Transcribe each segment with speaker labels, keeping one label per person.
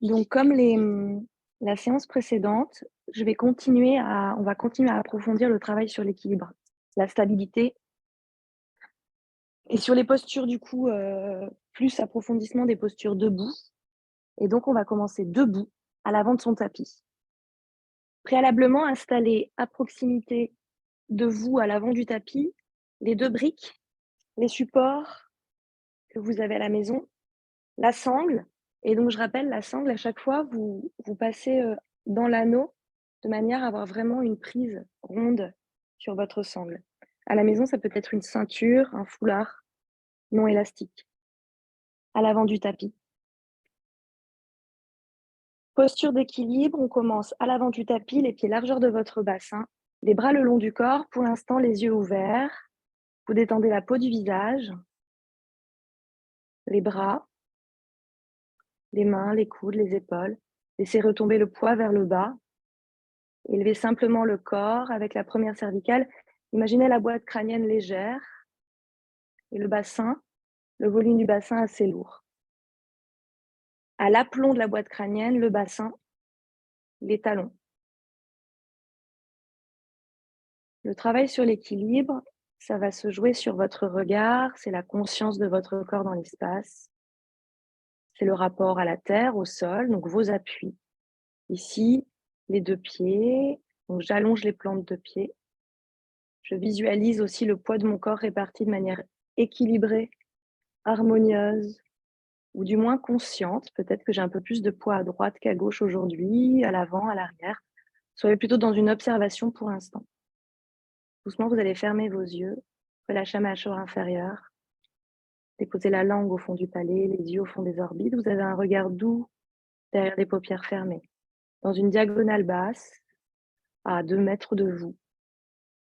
Speaker 1: Donc comme la séance précédente, on va continuer à approfondir le travail sur l'équilibre, la stabilité et sur les postures du coup, plus approfondissement des postures debout et donc on va commencer debout, à l'avant de son tapis. Préalablement installez à proximité de vous, à l'avant du tapis, les 2 briques, les supports que vous avez à la maison, la sangle et donc je rappelle la sangle à chaque fois vous passez, dans l'anneau de manière à avoir vraiment une prise ronde sur votre sangle. À la maison, ça peut être une ceinture, un foulard non élastique, à l'avant du tapis. Posture d'équilibre, on commence à l'avant du tapis, les pieds largeur de votre bassin, les bras le long du corps, pour l'instant les yeux ouverts. Vous détendez la peau du visage, les bras, les mains, les coudes, les épaules. Laissez retomber le poids vers le bas. Élevez simplement le corps avec la première cervicale. Imaginez la boîte crânienne légère et le bassin, le volume du bassin assez lourd. À l'aplomb de la boîte crânienne, le bassin, les talons. Le travail sur l'équilibre, ça va se jouer sur votre regard, c'est la conscience de votre corps dans l'espace. C'est le rapport à la terre, au sol, donc vos appuis. Ici, les 2 pieds, donc j'allonge les plantes de pied. Je visualise aussi le poids de mon corps réparti de manière équilibrée, harmonieuse ou du moins consciente. Peut-être que j'ai un peu plus de poids à droite qu'à gauche aujourd'hui, à l'avant, à l'arrière. Soyez plutôt dans une observation pour l'instant. Doucement, vous allez fermer vos yeux, relâcher la mâchoire inférieure, déposer la langue au fond du palais, les yeux au fond des orbites. Vous avez un regard doux derrière les paupières fermées, dans une diagonale basse à 2 mètres de vous,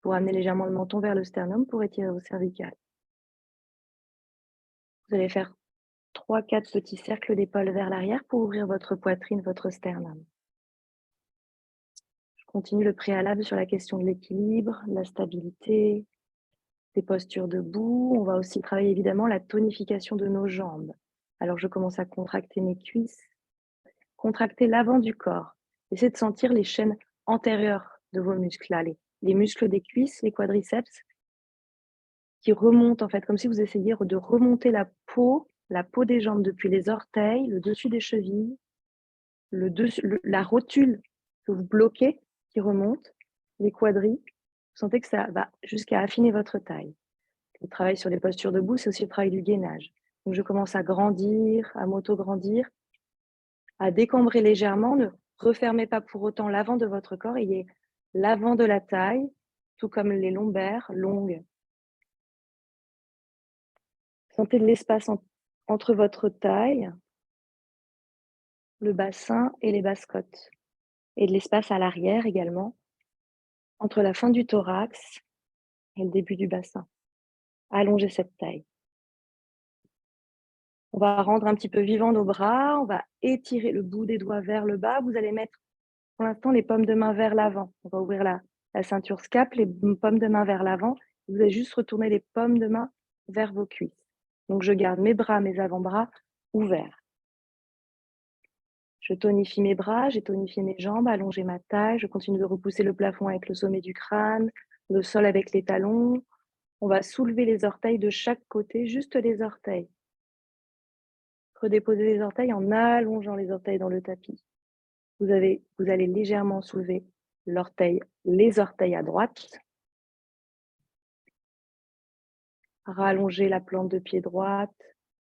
Speaker 1: pour amener légèrement le menton vers le sternum pour étirer vos cervicales. Vous allez faire 3-4 petits cercles d'épaules vers l'arrière pour ouvrir votre poitrine, votre sternum. Je continue le préalable sur la question de l'équilibre, la stabilité, des postures debout. On va aussi travailler évidemment la tonification de nos jambes. Alors je commence à contracter mes cuisses, contracter l'avant du corps. Essayez de sentir les chaînes antérieures de vos muscles là, les muscles des cuisses, les quadriceps qui remontent en fait, comme si vous essayiez de remonter la peau des jambes depuis les orteils, le dessus des chevilles, la rotule que vous bloquez qui remonte, les quadris. Vous sentez que ça va jusqu'à affiner votre taille. Le travail sur les postures debout, c'est aussi le travail du gainage. Donc je commence à grandir, à m'auto-grandir, à décambrer légèrement. Ne refermez pas pour autant l'avant de votre corps. Ayez l'avant de la taille, tout comme les lombaires longues. Sentez de l'espace entre votre taille, le bassin et les basses-côtes. Et de l'espace à l'arrière également, entre la fin du thorax et le début du bassin. Allongez cette taille. On va rendre un petit peu vivant nos bras, on va étirer le bout des doigts vers le bas. Vous allez mettre pour l'instant les paumes de main vers l'avant. On va ouvrir la ceinture scap, les paumes de main vers l'avant. Vous allez juste retourner les paumes de main vers vos cuisses. Donc je garde mes bras, mes avant-bras ouverts. Je tonifie mes bras, j'ai tonifié mes jambes, allongé ma taille. Je continue de repousser le plafond avec le sommet du crâne, le sol avec les talons. On va soulever les orteils de chaque côté, juste les orteils. Redéposez les orteils en allongeant les orteils dans le tapis. Vous allez légèrement soulever les orteils à droite. Rallonger la plante de pied droite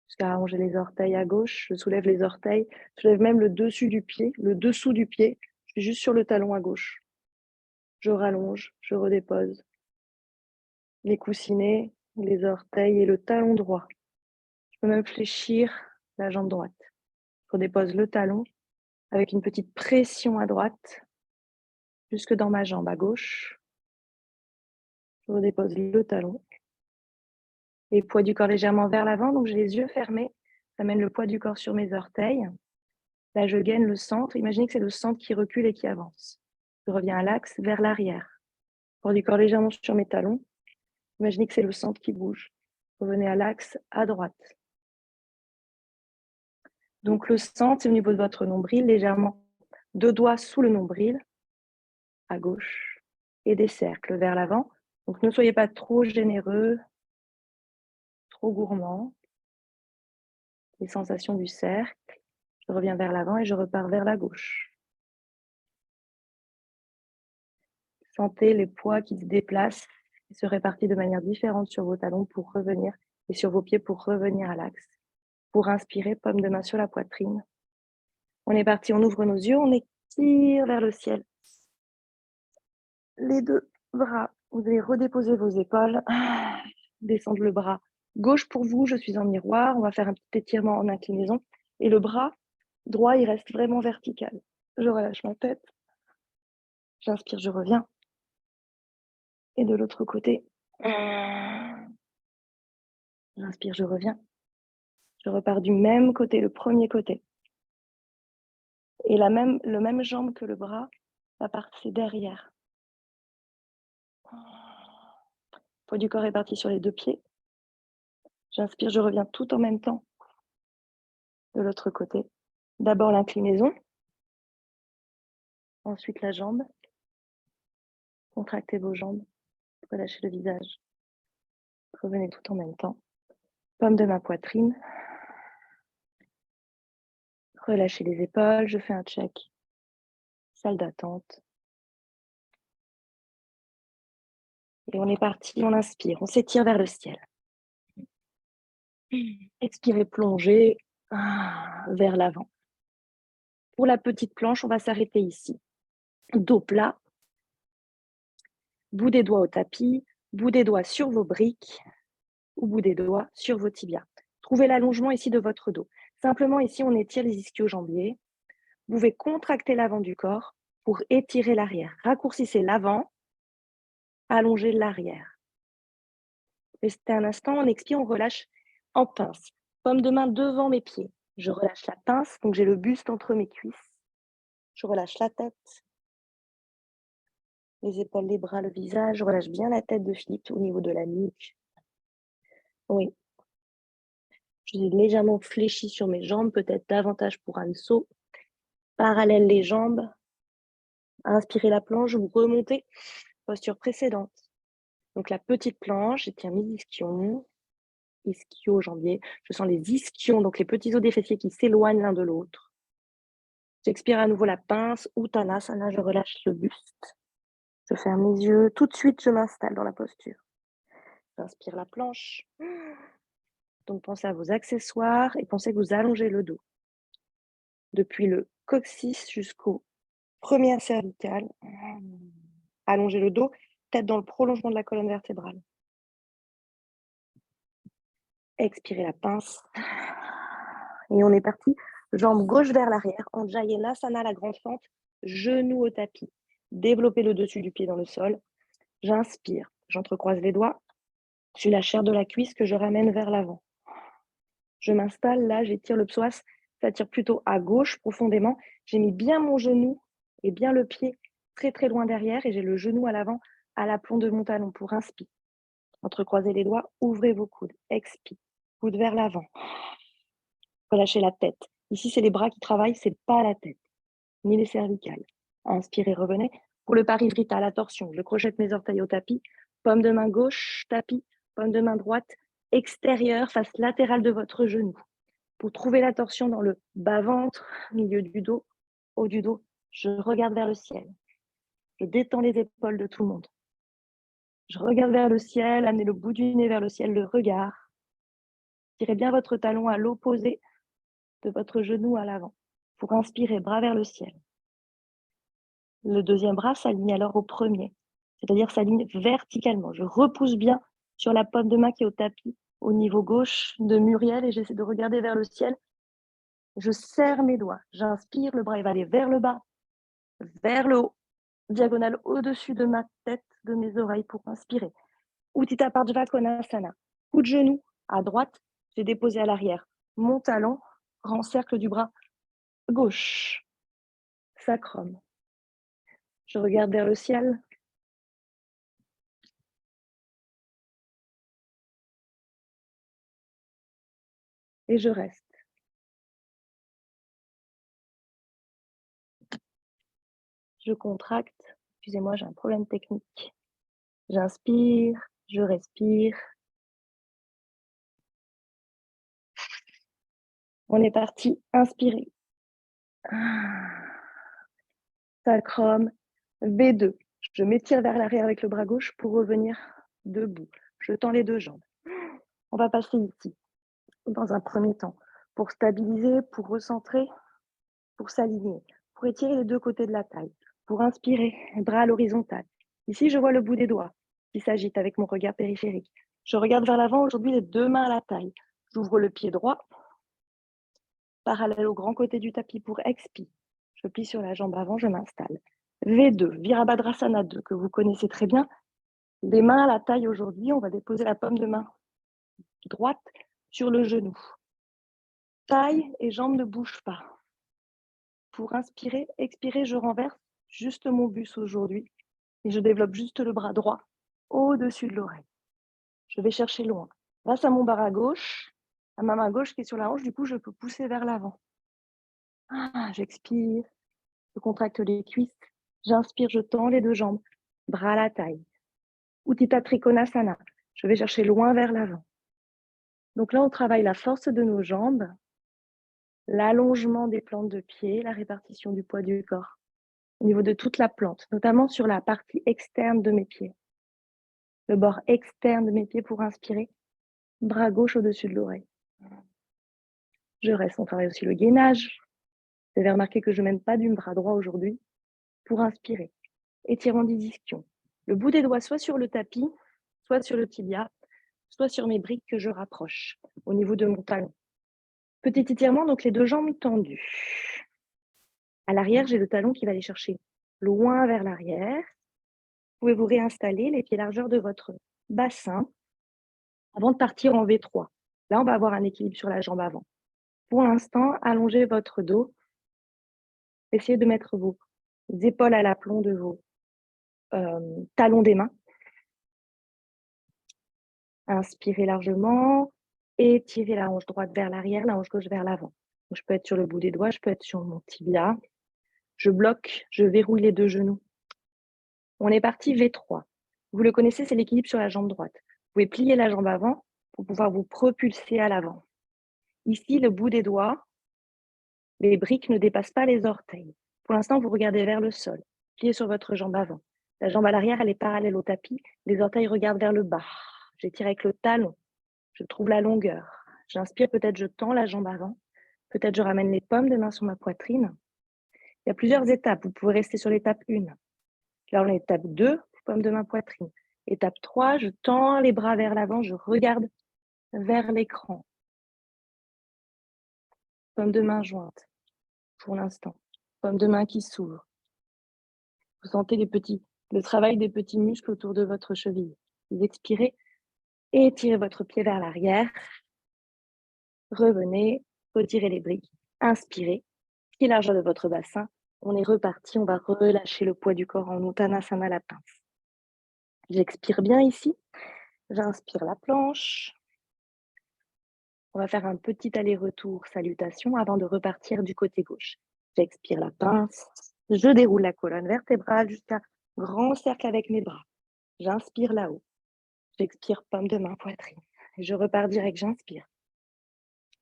Speaker 1: jusqu'à rallonger les orteils à gauche. Je soulève les orteils, je soulève même le dessus du pied, le dessous du pied. Je suis juste sur le talon à gauche. Je rallonge, je redépose les coussinets, les orteils et le talon droit. Je peux même fléchir la jambe droite. Je redépose le talon avec une petite pression à droite jusque dans ma jambe à gauche. Je redépose le talon. Les poids du corps légèrement vers l'avant, donc j'ai les yeux fermés. J'amène le poids du corps sur mes orteils. Là, je gaine le centre. Imaginez que c'est le centre qui recule et qui avance. Je reviens à l'axe vers l'arrière. Poids du corps légèrement sur mes talons. Imaginez que c'est le centre qui bouge. Revenez à l'axe à droite. Donc, le centre, c'est au niveau de votre nombril, légèrement. 2 doigts sous le nombril, à gauche, et des cercles vers l'avant. Donc, ne soyez pas trop généreux, trop gourmand. Les sensations du cercle. Je reviens vers l'avant et je repars vers la gauche. Sentez les poids qui se déplacent et se répartissent de manière différente sur vos talons pour revenir et sur vos pieds pour revenir à l'axe. Pour inspirer, paume de main sur la poitrine. On est parti, on ouvre nos yeux, on étire vers le ciel. Les 2 bras, vous allez redéposer vos épaules, descendre le bras gauche pour vous, je suis en miroir, on va faire un petit étirement en inclinaison et le bras droit, il reste vraiment vertical. Je relâche ma tête, j'inspire, je reviens. Et de l'autre côté, j'inspire, je reviens. Je repars du même côté, le premier côté. Et le même jambe que le bras va passer derrière. Poids du corps est parti sur les 2 pieds. J'inspire, je reviens tout en même temps. De l'autre côté. D'abord l'inclinaison. Ensuite la jambe. Contractez vos jambes. Relâchez le visage. Revenez tout en même temps. Paume de ma poitrine. Relâchez les épaules. Je fais un check. Salle d'attente. Et on est parti, on inspire. On s'étire vers le ciel. Expirez, plongez vers l'avant. Pour la petite planche, on va s'arrêter ici. Dos plat, bout des doigts au tapis, bout des doigts sur vos briques ou bout des doigts sur vos tibias. Trouvez l'allongement ici de votre dos. Simplement ici, on étire les ischio-jambiers. Vous pouvez contracter l'avant du corps pour étirer l'arrière. Raccourcissez l'avant, allongez l'arrière. Restez un instant, on expire, on relâche en pince. Paume de main devant mes pieds. Je relâche la pince, donc j'ai le buste entre mes cuisses. Je relâche la tête, les épaules, les bras, le visage. Je relâche bien la tête de Philippe au niveau de la nuque. Oui. Je l'ai légèrement fléchi sur mes jambes, peut-être davantage pour un saut. Parallèle les jambes. Inspirez la planche, vous remontez. Posture précédente. Donc la petite planche, j'étire mes ischions, ischio-jambiers. Je sens les ischions, donc les petits os des fessiers qui s'éloignent l'un de l'autre. J'expire à nouveau la pince, Uttanasana, je relâche le buste. Je ferme les yeux. Tout de suite, je m'installe dans la posture. J'inspire la planche. Donc, pensez à vos accessoires et pensez que vous allongez le dos. Depuis le coccyx jusqu'au première cervicale. Allongez le dos, tête dans le prolongement de la colonne vertébrale. Expirez la pince. Et on est parti. Jambe gauche vers l'arrière. Anjayanasana, la grande fente. Genou au tapis. Développez le dessus du pied dans le sol. J'inspire. J'entrecroise les doigts. Sur la chair de la cuisse que je ramène vers l'avant. Je m'installe là, j'étire le psoas. Ça tire plutôt à gauche profondément. J'ai mis bien mon genou et bien le pied très très loin derrière et j'ai le genou à l'avant à l'aplomb de mon talon pour inspire. Entrecroisez les doigts, ouvrez vos coudes, expire. Coude vers l'avant. Relâchez la tête. Ici, c'est les bras qui travaillent, c'est pas la tête, ni les cervicales. Inspirez, revenez. Pour le parivrita, la torsion, je crochette mes orteils au tapis. Paume de main gauche, tapis. Paume de main droite, extérieure, face latérale de votre genou. Pour trouver la torsion dans le bas-ventre, milieu du dos, haut du dos, je regarde vers le ciel. Je détends les épaules de tout le monde. Je regarde vers le ciel, amenez le bout du nez vers le ciel, le regard. Tirez bien votre talon à l'opposé de votre genou à l'avant. Pour inspirer, bras vers le ciel. Le deuxième bras s'aligne alors au premier, c'est-à-dire s'aligne verticalement. Je repousse bien sur la paume de main qui est au tapis, au niveau gauche de Muriel, et j'essaie de regarder vers le ciel. Je serre mes doigts. J'inspire, le bras va aller vers le bas, vers le haut, diagonale au-dessus de ma tête, de mes oreilles pour inspirer. Utthita Pardjva Konasana. Coup de genou à droite, j'ai déposé à l'arrière. Mon talon, grand cercle du bras gauche. Sacrum. Je regarde vers le ciel. Et je reste. je contracte. Excusez-moi, j'ai un problème technique. J'inspire, je respire. On est parti, inspirez. Sacrum, V2. Je m'étire vers l'arrière avec le bras gauche pour revenir debout. Je tends les deux jambes. On va passer ici, dans un premier temps, pour stabiliser, pour recentrer, pour s'aligner, pour étirer les deux côtés de la taille, pour inspirer, bras à l'horizontale. Ici, je vois le bout des doigts qui s'agite avec mon regard périphérique. Je regarde vers l'avant, aujourd'hui, les deux mains à la taille. J'ouvre le pied droit, parallèle au grand côté du tapis pour expire. Je plie sur la jambe avant, je m'installe. V2, Virabhadrasana 2, que vous connaissez très bien. Les mains à la taille aujourd'hui, on va déposer la paume de main droite sur le genou. Taille et jambes ne bougent pas. Pour inspirer, expirer, je renverse juste mon bus aujourd'hui et je développe juste le bras droit au-dessus de l'oreille. Je vais chercher loin. Grâce à mon bras gauche, à ma main gauche qui est sur la hanche, du coup, je peux pousser vers l'avant. J'expire, je contracte les cuisses. J'inspire, je tends les deux jambes, bras à la taille. Utthita Trikonasana. Je vais chercher loin vers l'avant. Donc là, on travaille la force de nos jambes, l'allongement des plantes de pied, la répartition du poids du corps au niveau de toute la plante, notamment sur la partie externe de mes pieds. Le bord externe de mes pieds pour inspirer, bras gauche au-dessus de l'oreille. Je reste, on travaille aussi le gainage. Vous avez remarqué que je ne mène pas du bras droit aujourd'hui pour inspirer. Étirement des ischions. Le bout des doigts soit sur le tapis, soit sur le tibia, soit sur mes briques que je rapproche au niveau de mon talon. Petit étirement, donc les deux jambes tendues. À l'arrière, j'ai le talon qui va aller chercher loin vers l'arrière. Vous pouvez vous réinstaller les pieds largeur de votre bassin avant de partir en V3. Là, on va avoir un équilibre sur la jambe avant. Pour l'instant, allongez votre dos. Essayez de mettre vos épaules à l'aplomb de vos talons des mains. Inspirez largement. Étirez la hanche droite vers l'arrière, la hanche gauche vers l'avant. Je peux être sur le bout des doigts, je peux être sur mon tibia. Je bloque, je verrouille les deux genoux. On est parti V3. Vous le connaissez, c'est l'équilibre sur la jambe droite. Vous pouvez plier la jambe avant pour pouvoir vous propulser à l'avant. Ici, le bout des doigts, les briques ne dépassent pas les orteils. Pour l'instant, vous regardez vers le sol. Pliez sur votre jambe avant. La jambe à l'arrière, elle est parallèle au tapis. Les orteils regardent vers le bas. J'étire avec le talon. Je trouve la longueur. J'inspire, peut-être je tends la jambe avant. Peut-être je ramène les paumes de main sur ma poitrine. Il y a plusieurs étapes. Vous pouvez rester sur l'étape 1. Là, on est étape 2, paume de main, poitrine. Étape 3, je tends les bras vers l'avant, je regarde vers l'écran. Paume de main jointe, pour l'instant. Paume de main qui s'ouvre. Vous sentez le travail des petits muscles autour de votre cheville. Vous expirez, étirez votre pied vers l'arrière. Revenez, retirez les briques. Inspirez, pied largeur de votre bassin. On est reparti, on va relâcher le poids du corps en Uttanasana, la pince. J'expire bien ici. J'inspire la planche. On va faire un petit aller-retour salutation avant de repartir du côté gauche. J'expire la pince. Je déroule la colonne vertébrale jusqu'à grand cercle avec mes bras. J'inspire là-haut. J'expire paume de main, poitrine. Je repars direct, j'inspire.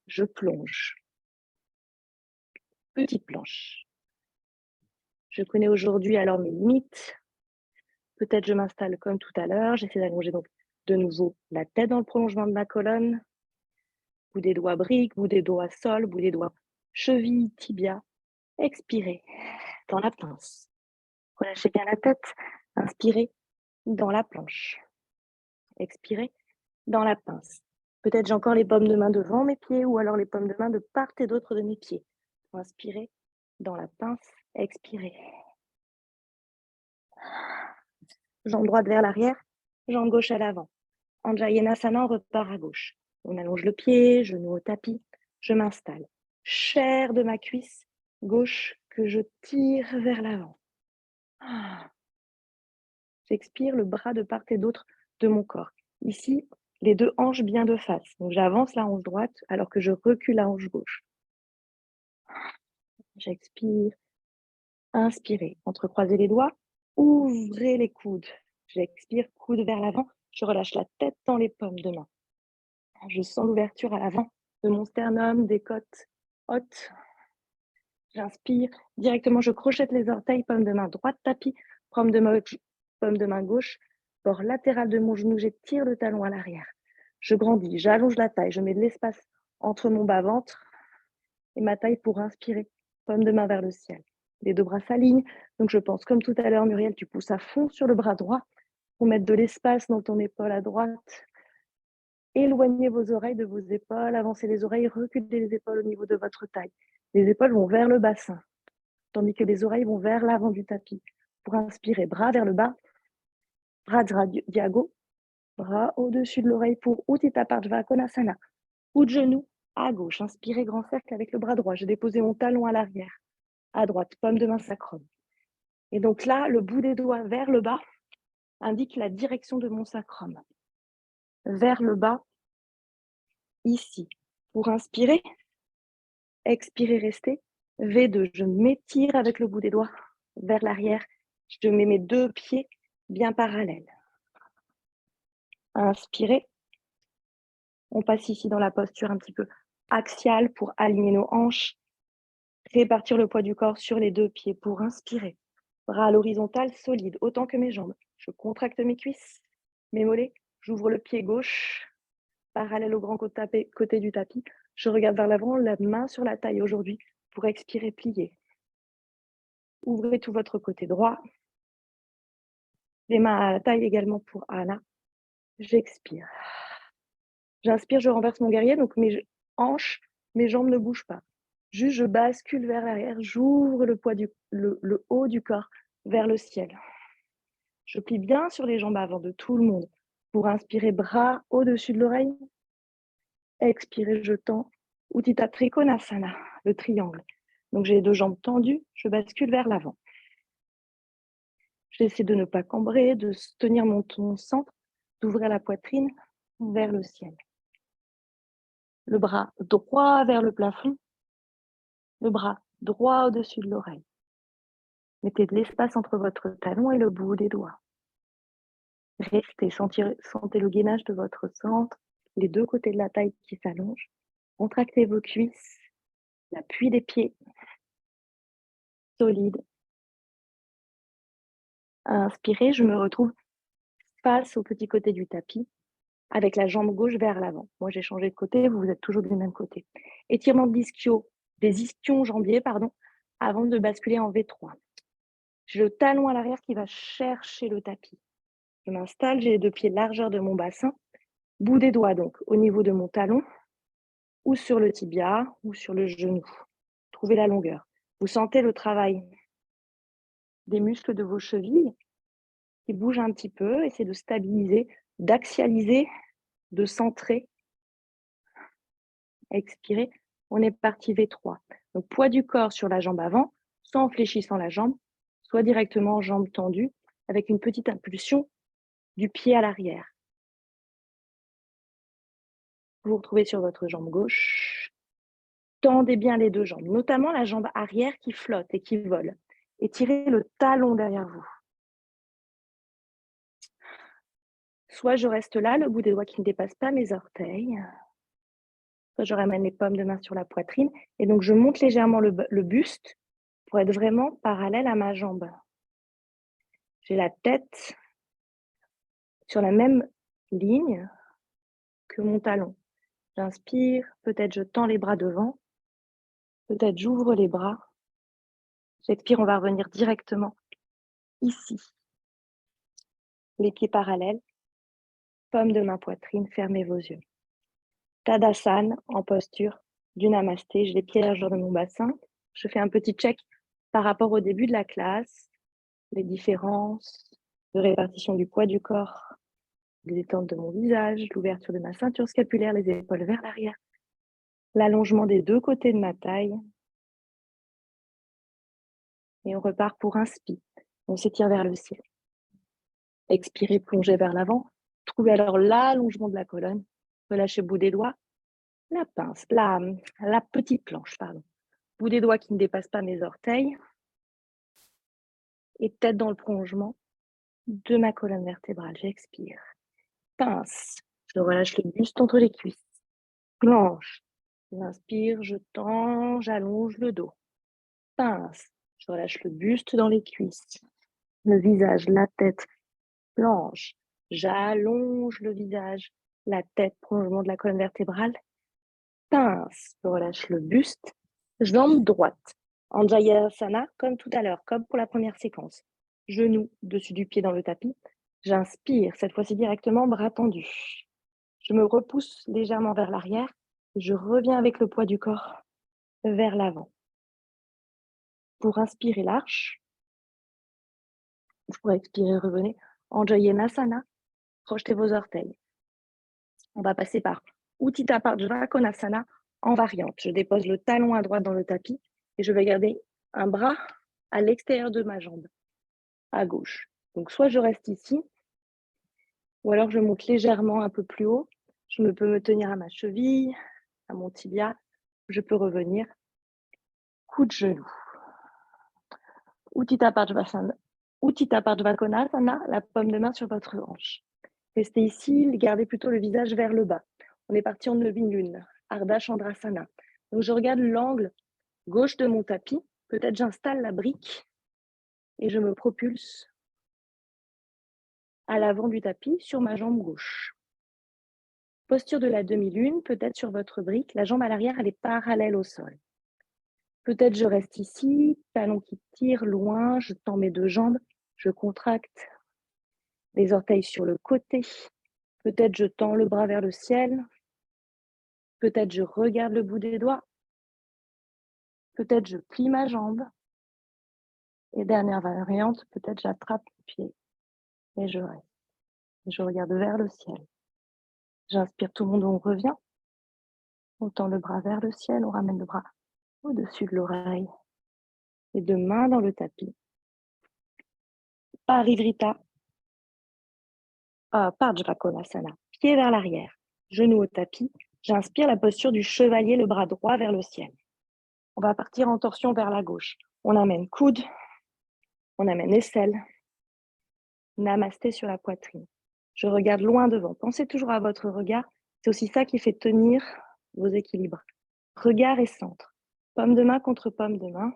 Speaker 1: Je plonge. Petite planche. Je connais aujourd'hui alors mes limites. Peut-être je m'installe comme tout à l'heure. J'essaie d'allonger donc de nouveau la tête dans le prolongement de ma colonne. Bout des doigts briques, bout des doigts sol, bout des doigts cheville, tibia. Expirez dans la pince. Relâchez bien la tête. Inspirez dans la planche. Expirez dans la pince. Peut-être j'ai encore les paumes de main devant mes pieds ou alors les paumes de main de part et d'autre de mes pieds. Inspirez dans la pince. Expirez. Jambe droite vers l'arrière, jambe gauche à l'avant. Anjayanasana, on repart à gauche. On allonge le pied, genou au tapis. Je m'installe. Chair de ma cuisse gauche que je tire vers l'avant. J'expire le bras de part et d'autre de mon corps. Ici, les deux hanches bien de face. Donc j'avance la hanche droite alors que je recule la hanche gauche. J'expire. Inspirez, entrecroisez les doigts, ouvrez les coudes. J'expire, coude vers l'avant, je relâche la tête dans les paumes de main. Je sens l'ouverture à l'avant de mon sternum, des côtes hautes. J'inspire, directement je crochette les orteils, paume de main droite, tapis, paume de main gauche, bord latéral de mon genou, j'étire le talon à l'arrière. Je grandis, j'allonge la taille, je mets de l'espace entre mon bas-ventre et ma taille pour inspirer, paume de main vers le ciel. Les deux bras s'alignent, donc je pense comme tout à l'heure, Muriel, tu pousses à fond sur le bras droit pour mettre de l'espace dans ton épaule à droite. Éloignez vos oreilles de vos épaules, avancez les oreilles, reculez les épaules au niveau de votre taille. Les épaules vont vers le bassin, tandis que les oreilles vont vers l'avant du tapis. Pour inspirer, bras vers le bas, bras diago, bras au-dessus de l'oreille pour Utthita Pardjva Konasana. Ou de genou à gauche, inspirez grand cercle avec le bras droit. J'ai déposé mon talon à l'arrière, à droite, paume de main sacrum. Et donc là, le bout des doigts vers le bas indique la direction de mon sacrum. Vers le bas, ici. Pour inspirer, expirez, restez. V2, je m'étire avec le bout des doigts vers l'arrière. Je mets mes deux pieds bien parallèles. Inspirez. On passe ici dans la posture un petit peu axiale pour aligner nos hanches. Répartir le poids du corps sur les deux pieds pour inspirer. Bras à l'horizontale, solide, autant que mes jambes. Je contracte mes cuisses, mes mollets. J'ouvre le pied gauche, parallèle au grand côté du tapis. Je regarde vers l'avant, la main sur la taille aujourd'hui pour expirer, plier. Ouvrez tout votre côté droit. Les mains à la taille également pour Ana. J'expire. J'inspire, je renverse mon guerrier, donc mes hanches, mes jambes ne bougent pas. Juste, je bascule vers l'arrière, j'ouvre le haut du corps vers le ciel. Je plie bien sur les jambes avant de tout le monde. Pour inspirer, bras au-dessus de l'oreille. Expirer, je tends. Utthita Trikonasana, le triangle. Donc, j'ai les deux jambes tendues, je bascule vers l'avant. J'essaie de ne pas cambrer, de tenir mon centre, d'ouvrir la poitrine vers le ciel. Le bras droit vers le plafond, le bras droit au-dessus de l'oreille. Mettez de l'espace entre votre talon et le bout des doigts. Restez, sentez le gainage de votre centre, les deux côtés de la taille qui s'allongent. Contractez vos cuisses, l'appui des pieds, solide. Inspirez, je me retrouve face au petit côté du tapis, avec la jambe gauche vers l'avant. Moi, j'ai changé de côté, vous êtes toujours du même côté. Étirement des ischions-jambiers, avant de basculer en V3. J'ai le talon à l'arrière qui va chercher le tapis. Je m'installe, j'ai les deux pieds largeur de mon bassin, bout des doigts donc au niveau de mon talon, ou sur le tibia, ou sur le genou. Trouvez la longueur. Vous sentez le travail des muscles de vos chevilles qui bougent un petit peu. Essayez de stabiliser, d'axialiser, de centrer. Expirez. On est parti V3. Donc, poids du corps sur la jambe avant, soit en fléchissant la jambe, soit directement jambe tendue, avec une petite impulsion du pied à l'arrière. Vous vous retrouvez sur votre jambe gauche. Tendez bien les deux jambes, notamment la jambe arrière qui flotte et qui vole. Étirez le talon derrière vous. Soit je reste là, le bout des doigts qui ne dépasse pas mes orteils. Soit je ramène les paumes de main sur la poitrine. Et donc, je monte légèrement le buste pour être vraiment parallèle à ma jambe. J'ai la tête sur la même ligne que mon talon. J'inspire, peut-être je tends les bras devant, peut-être j'ouvre les bras. J'expire, on va revenir directement ici. Les pieds parallèles, paume de main poitrine, fermez vos yeux. Tadasana en posture du namasté. J'ai les pieds largeur de mon bassin. Je fais un petit check par rapport au début de la classe, les différences de répartition du poids du corps, les détentes de mon visage, l'ouverture de ma ceinture scapulaire, les épaules vers l'arrière, l'allongement des deux côtés de ma taille. Et on repart pour inspire. On s'étire vers le ciel. Expirez, plongez vers l'avant. Trouvez alors l'allongement de la colonne. Relâchez le bout des doigts. La pince, la petite planche, Bout des doigts qui ne dépassent pas mes orteils. et tête dans le prolongement de ma colonne vertébrale. J'expire. Pince. Je relâche le buste entre les cuisses. Planche. J'inspire, je tends, j'allonge le dos. Pince. Je relâche le buste dans les cuisses. Le visage, la tête. Planche. J'allonge le visage, la tête, prolongement de la colonne vertébrale. Pince. Je relâche le buste. Jambe droite. Anjayasana, comme tout à l'heure, comme pour la première séquence. Genou dessus du pied dans le tapis. J'inspire, cette fois-ci directement, bras tendus. Je me repousse légèrement vers l'arrière. Je reviens avec le poids du corps vers l'avant. Pour inspirer l'arche, pour expirer, revenez. Anjayanasana, projetez vos orteils. On va passer par Utthita Pardjva Konasana en variante. Je dépose le talon à droite dans le tapis et je vais garder un bras à l'extérieur de ma jambe, à gauche. Donc soit je reste ici, ou alors je monte légèrement un peu plus haut. Je peux me tenir à ma cheville, à mon tibia. Je peux revenir. Coup de genou. Utthita Pardjva Konasana, la paume de main sur votre hanche. Restez ici, gardez plutôt le visage vers le bas. On est parti en Nevi-Lune, Ardha Chandrasana. Donc je regarde l'angle gauche de mon tapis. Peut-être j'installe la brique et je me propulse à l'avant du tapis sur ma jambe gauche. Posture de la demi-lune, peut-être sur votre brique, la jambe à l'arrière, elle est parallèle au sol. Peut-être je reste ici, talon qui tire loin, je tends mes deux jambes, je contracte les orteils sur le côté. Peut-être je tends le bras vers le ciel. Peut-être je regarde le bout des doigts. Peut-être je plie ma jambe. Et dernière variante, peut-être j'attrape le pied et je reste. Et je regarde vers le ciel. J'inspire, tout le monde, on revient. On tend le bras vers le ciel, on ramène le bras au-dessus de l'oreille. Et deux mains dans le tapis. Parivrita. Pardjva Konasana. Pied vers l'arrière. Genou au tapis. J'inspire la posture du chevalier, le bras droit vers le ciel. On va partir en torsion vers la gauche. On amène coude. On amène aisselle. Namasté sur la poitrine. Je regarde loin devant. Pensez toujours à votre regard. C'est aussi ça qui fait tenir vos équilibres. Regard et centre. Paume de main contre paume de main.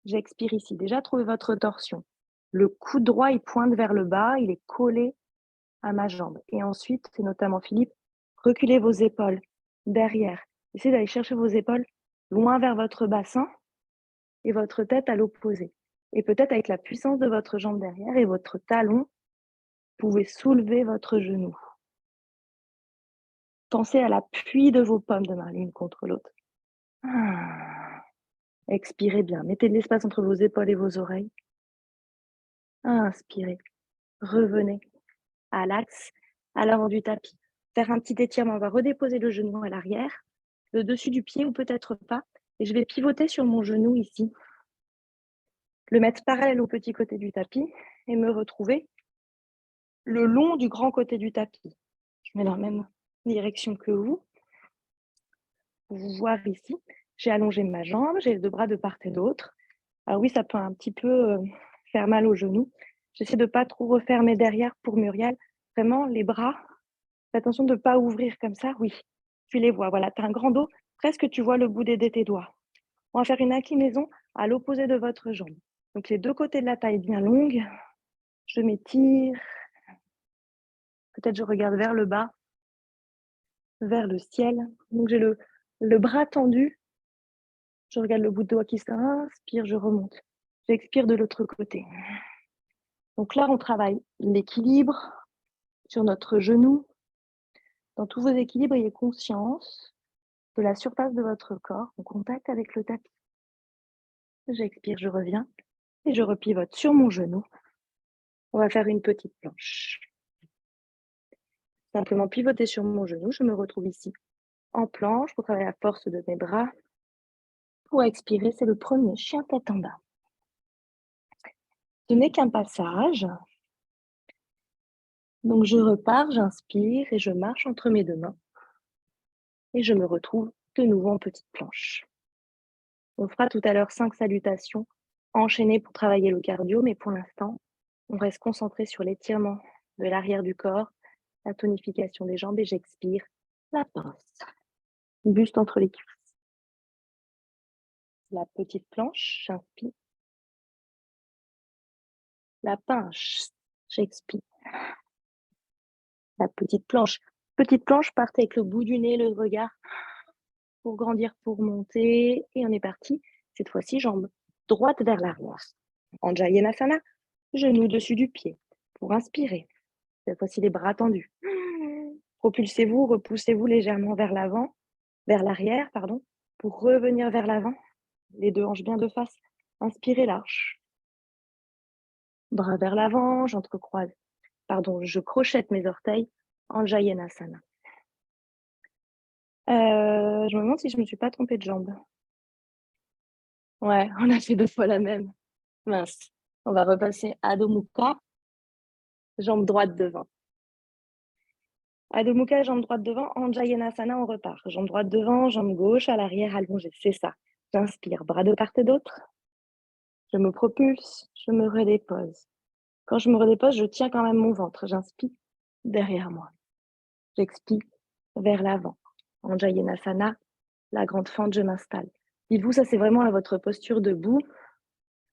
Speaker 1: J'expire ici. Déjà, trouvez votre torsion. Le coude droit, il pointe vers le bas. Il est collé à ma jambe. Et ensuite, c'est notamment Philippe, reculez vos épaules derrière. Essayez d'aller chercher vos épaules loin vers votre bassin et votre tête à l'opposé. Et peut-être avec la puissance de votre jambe derrière et votre talon, vous pouvez soulever votre genou. Pensez à l'appui de vos paumes de main l'une contre l'autre. Expirez bien. Mettez de l'espace entre vos épaules et vos oreilles. Inspirez. Revenez à l'axe, à l'avant du tapis. Faire un petit étirement. On va redéposer le genou à l'arrière, le dessus du pied ou peut-être pas. Et je vais pivoter sur mon genou ici. Le mettre parallèle au petit côté du tapis et me retrouver le long du grand côté du tapis. Je mets dans la même direction que vous. Pour vous voir ici, j'ai allongé ma jambe, j'ai les deux bras de part et d'autre. Alors oui, ça peut un petit peu faire mal au genou. J'essaie de ne pas trop refermer derrière pour Muriel. Vraiment, les bras, fais attention de ne pas ouvrir comme ça. Oui, tu les vois. Voilà, tu as un grand dos. Presque tu vois le bout de tes doigts. On va faire une inclinaison à l'opposé de votre jambe. Donc les deux côtés de la taille bien longue. Je m'étire. Peut-être je regarde vers le bas, vers le ciel. Donc j'ai le bras tendu. Je regarde le bout de doigt qui s'inspire, je remonte. J'expire de l'autre côté. Donc là, on travaille l'équilibre sur notre genou. Dans tous vos équilibres, ayez conscience de la surface de votre corps en contact avec le tapis. J'expire, je reviens et je repivote sur mon genou. On va faire une petite planche. Simplement pivoter sur mon genou, je me retrouve ici en planche pour travailler la force de mes bras. Pour expirer, c'est le premier chien tête en bas. Ce n'est qu'un passage. Donc je repars, j'inspire et je marche entre mes deux mains. Et je me retrouve de nouveau en petite planche. On fera tout à l'heure 5 salutations enchaîner pour travailler le cardio, mais pour l'instant, on reste concentré sur l'étirement de l'arrière du corps, la tonification des jambes et j'expire la pince. Buste entre les cuisses. La petite planche, j'inspire. La pince, j'expire. La petite planche. Petite planche, partez avec le bout du nez, le regard pour grandir, pour monter. Et on est parti. Cette fois-ci, jambe droite vers l'arrière. Anjayanasana, genou dessus du pied. Pour inspirer. Cette fois-ci, les bras tendus. Propulsez-vous, repoussez-vous légèrement vers l'avant, vers l'arrière, pardon, pour revenir vers l'avant. Les deux hanches bien de face. Inspirez large. Bras vers l'avant, j'entrecroise. Pardon, je crochette mes orteils. Anjayanasana. Je me demande si je ne me suis pas trompée de jambe. Ouais, on a fait 2 fois la même. Mince. On va repasser Adho Mukha, jambe droite devant. Adho Mukha, jambe droite devant. Anjayanasana, on repart. Jambe droite devant, jambe gauche à l'arrière allongée. C'est ça. J'inspire, bras de part et d'autre. Je me propulse, je me redépose. Quand je me redépose, je tiens quand même mon ventre. J'inspire derrière moi. J'expire vers l'avant. Anjayanasana, la grande fente, je m'installe. Dites-vous, ça c'est vraiment à votre posture debout.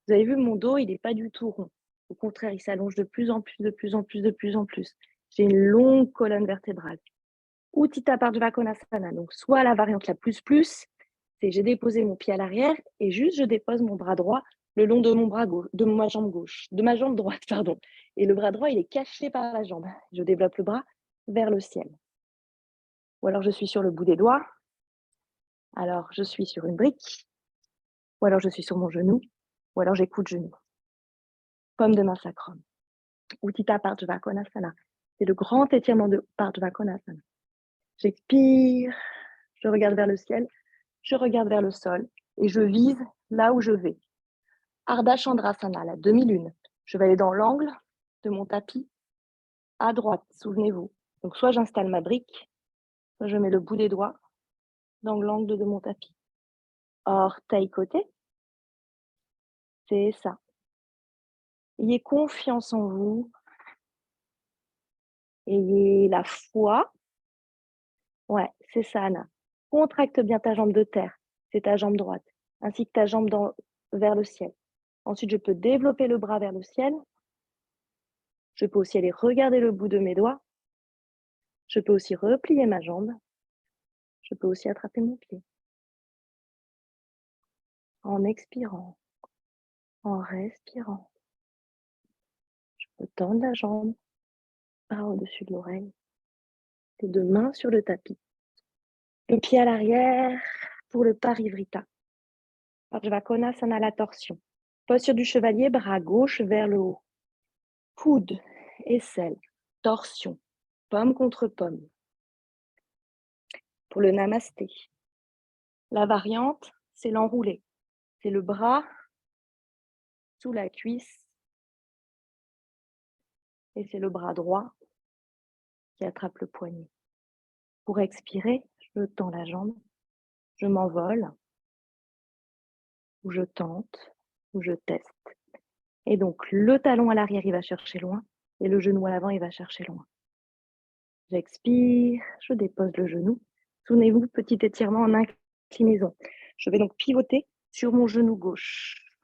Speaker 1: Vous avez vu, mon dos, il n'est pas du tout rond. Au contraire, il s'allonge de plus en plus, de plus en plus, de plus en plus. J'ai une longue colonne vertébrale. Utthita Pardjva Konasana, donc soit la variante la plus, c'est j'ai déposé mon pied à l'arrière et juste je dépose mon bras droit le long de mon bras gauche, de ma jambe gauche, de ma jambe droite, pardon. Et le bras droit, il est caché par la jambe. Je développe le bras vers le ciel. Ou alors je suis sur le bout des doigts. Alors je suis sur une brique. Ou alors je suis sur mon genou. Ou alors j'écoute genou. Pomme de main sacrum. Utthita Pardjva Konasana. C'est le grand étirement de Pardjva Konasana. J'expire, je regarde vers le ciel, je regarde vers le sol et je vise là où je vais. Ardha Chandrasana, la demi-lune. Je vais aller dans l'angle de mon tapis à droite, souvenez-vous. Donc soit j'installe ma brique, soit je mets le bout des doigts dans l'angle de mon tapis. Orteil côté, c'est ça. Ayez confiance en vous. Ayez la foi. Ouais, c'est ça, Anna. Contracte bien ta jambe de terre, c'est ta jambe droite, ainsi que ta jambe vers le ciel. Ensuite, je peux développer le bras vers le ciel. Je peux aussi aller regarder le bout de mes doigts. Je peux aussi replier ma jambe. Je peux aussi attraper mon pied. En expirant, en respirant. Je peux tendre la jambe, bras au-dessus de l'oreille. Les deux mains sur le tapis. Le pied à l'arrière pour le parivrita. Pardjva Konasana, la torsion. Posture du chevalier, bras gauche vers le haut. Coude, aisselle, torsion, pomme contre pomme. Pour le namasté. La variante, c'est l'enroulé. C'est le bras sous la cuisse et c'est le bras droit qui attrape le poignet. Pour expirer, je tends la jambe, je m'envole, ou je tente, ou je teste. Et donc, le talon à l'arrière, il va chercher loin, et le genou à l'avant, il va chercher loin. J'expire, je dépose le genou. Souvenez-vous, petit étirement en inclinaison. Je vais donc pivoter sur mon genou gauche.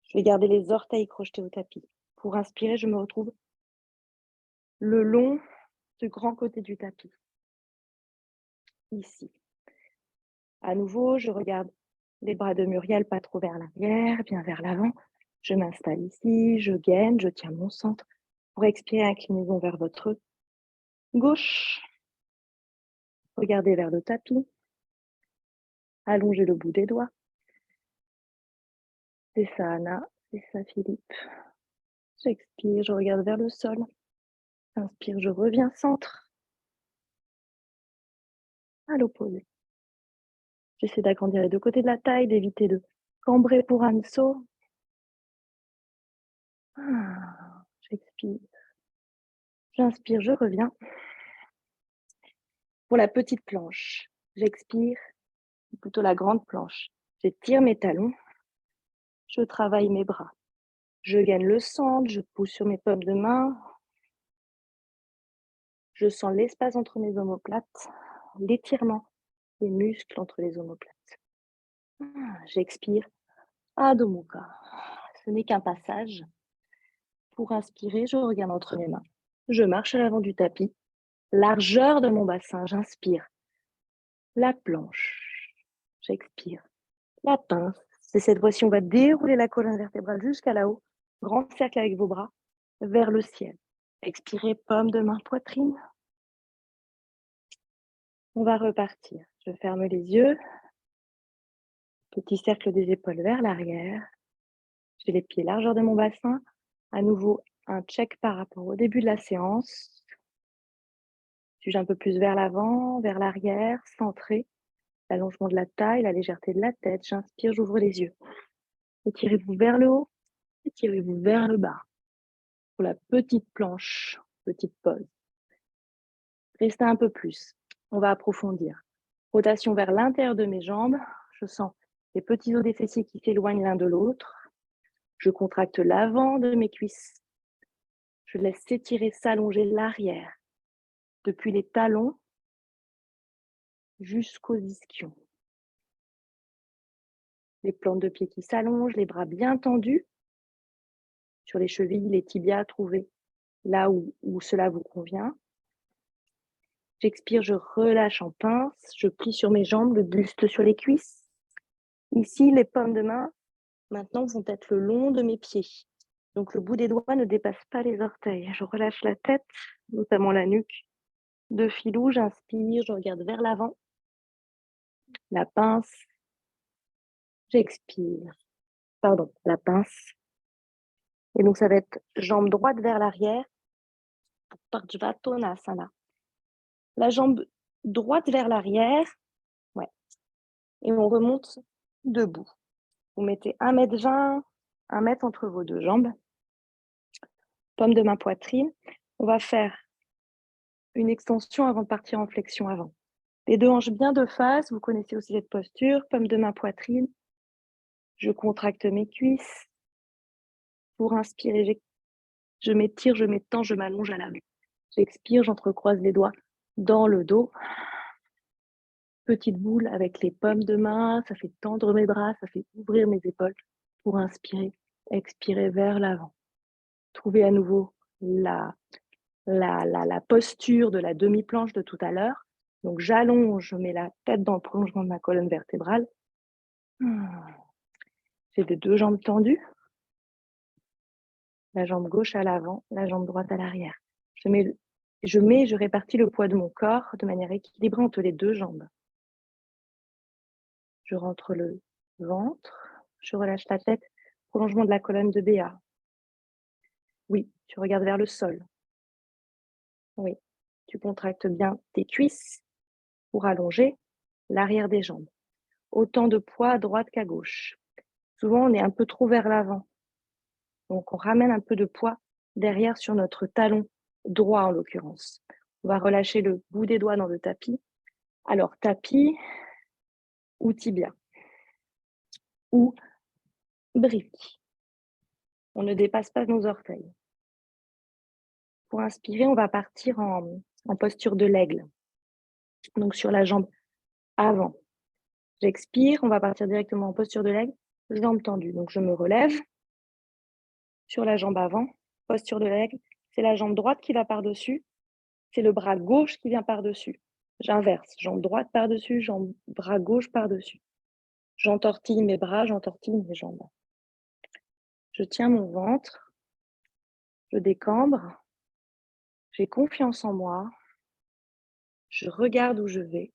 Speaker 1: Je vais garder les orteils crochetés au tapis. Pour inspirer, je me retrouve le long du grand côté du tapis. Ici. À nouveau, je regarde les bras de Muriel, pas trop vers l'arrière, bien vers l'avant. Je m'installe ici, je gaine, je tiens mon centre. Pour expirer, inclinaison vers votre gauche. Regardez vers le tapis. Allongez le bout des doigts. C'est ça, Anna. C'est ça, Philippe. J'expire, je regarde vers le sol. Inspire, je reviens centre. À l'opposé. J'essaie d'agrandir les deux côtés de la taille, d'éviter de cambrer pour un saut. J'expire. J'inspire, je reviens. Pour la petite planche, j'expire, plutôt la grande planche. J'étire mes talons. Je travaille mes bras. Je gagne le centre, je pousse sur mes paumes de main. Je sens l'espace entre mes omoplates, l'étirement des muscles entre les omoplates. J'expire. Adho Mukha. Ce n'est qu'un passage. Pour inspirer, je regarde entre mes mains. Je marche à l'avant du tapis. Largeur de mon bassin, j'inspire. La planche. J'expire. La pince. Et cette fois-ci, on va dérouler la colonne vertébrale jusqu'à là-haut. Grand cercle avec vos bras vers le ciel. Expirez, paume de main, poitrine. On va repartir. Je ferme les yeux. Petit cercle des épaules vers l'arrière. J'ai les pieds largeur de mon bassin. À nouveau, un check par rapport au début de la séance. Suis-je un peu plus vers l'avant, vers l'arrière, centré. L'allongement de la taille, la légèreté de la tête. J'inspire, j'ouvre les yeux. Étirez-vous vers le haut, étirez-vous vers le bas. Pour la petite planche, petite pause. Restez un peu plus. On va approfondir. Rotation vers l'intérieur de mes jambes. Je sens les petits os des fessiers qui s'éloignent l'un de l'autre. Je contracte l'avant de mes cuisses. Je laisse s'étirer, s'allonger l'arrière. Depuis les talons jusqu'aux ischions. Les plantes de pied qui s'allongent, les bras bien tendus. Sur les chevilles, les tibias, trouvez là où cela vous convient. J'expire, je relâche en pince, je plie sur mes jambes, le buste sur les cuisses. Ici, les paumes de main, maintenant, vont être le long de mes pieds. Donc, le bout des doigts ne dépasse pas les orteils. Je relâche la tête, notamment la nuque. De filou, j'inspire, je regarde vers l'avant. La pince. J'expire. Pardon, la pince. Et donc, ça va être jambe droite vers l'arrière pour Parsvanattanasana. La jambe droite vers l'arrière. Ouais. Et on remonte debout. Vous mettez 1,20 m, 1 m entre vos deux jambes. Paume de main, poitrine. On va faire une extension avant de partir en flexion avant. Les deux hanches bien de face. Vous connaissez aussi cette posture. Paume de main, poitrine. Je contracte mes cuisses. Pour inspirer, je m'étire, je m'étends, je m'allonge à l'avant. J'expire, j'entrecroise les doigts dans le dos. Petite boule avec les paumes de main. Ça fait tendre mes bras, ça fait ouvrir mes épaules. Pour inspirer, expirer vers l'avant. Trouvez à nouveau la posture de la demi-planche de tout à l'heure. Donc, j'allonge, je mets la tête dans le prolongement de ma colonne vertébrale. J'ai les deux jambes tendues. La jambe gauche à l'avant, la jambe droite à l'arrière. Je répartis le poids de mon corps de manière équilibrée entre les deux jambes. Je rentre le ventre, je relâche la tête, prolongement de la colonne de BA. Oui, tu regardes vers le sol. Oui, tu contractes bien tes cuisses pour allonger l'arrière des jambes. Autant de poids à droite qu'à gauche. Souvent, on est un peu trop vers l'avant. Donc, on ramène un peu de poids derrière sur notre talon droit, en l'occurrence. On va relâcher le bout des doigts dans le tapis. Alors, tapis ou tibia ou brique. On ne dépasse pas nos orteils. Pour inspirer, on va partir en posture de l'aigle. Donc, sur la jambe avant. J'expire, on va partir directement en posture de l'aigle, jambes tendues. Donc, je me relève sur la jambe avant, posture de l'aigle. C'est la jambe droite qui va par-dessus, c'est le bras gauche qui vient par-dessus. J'inverse, jambe droite par-dessus, bras gauche par-dessus. J'entortille mes bras, j'entortille mes jambes. Je tiens mon ventre, je décambre, j'ai confiance en moi, je regarde où je vais,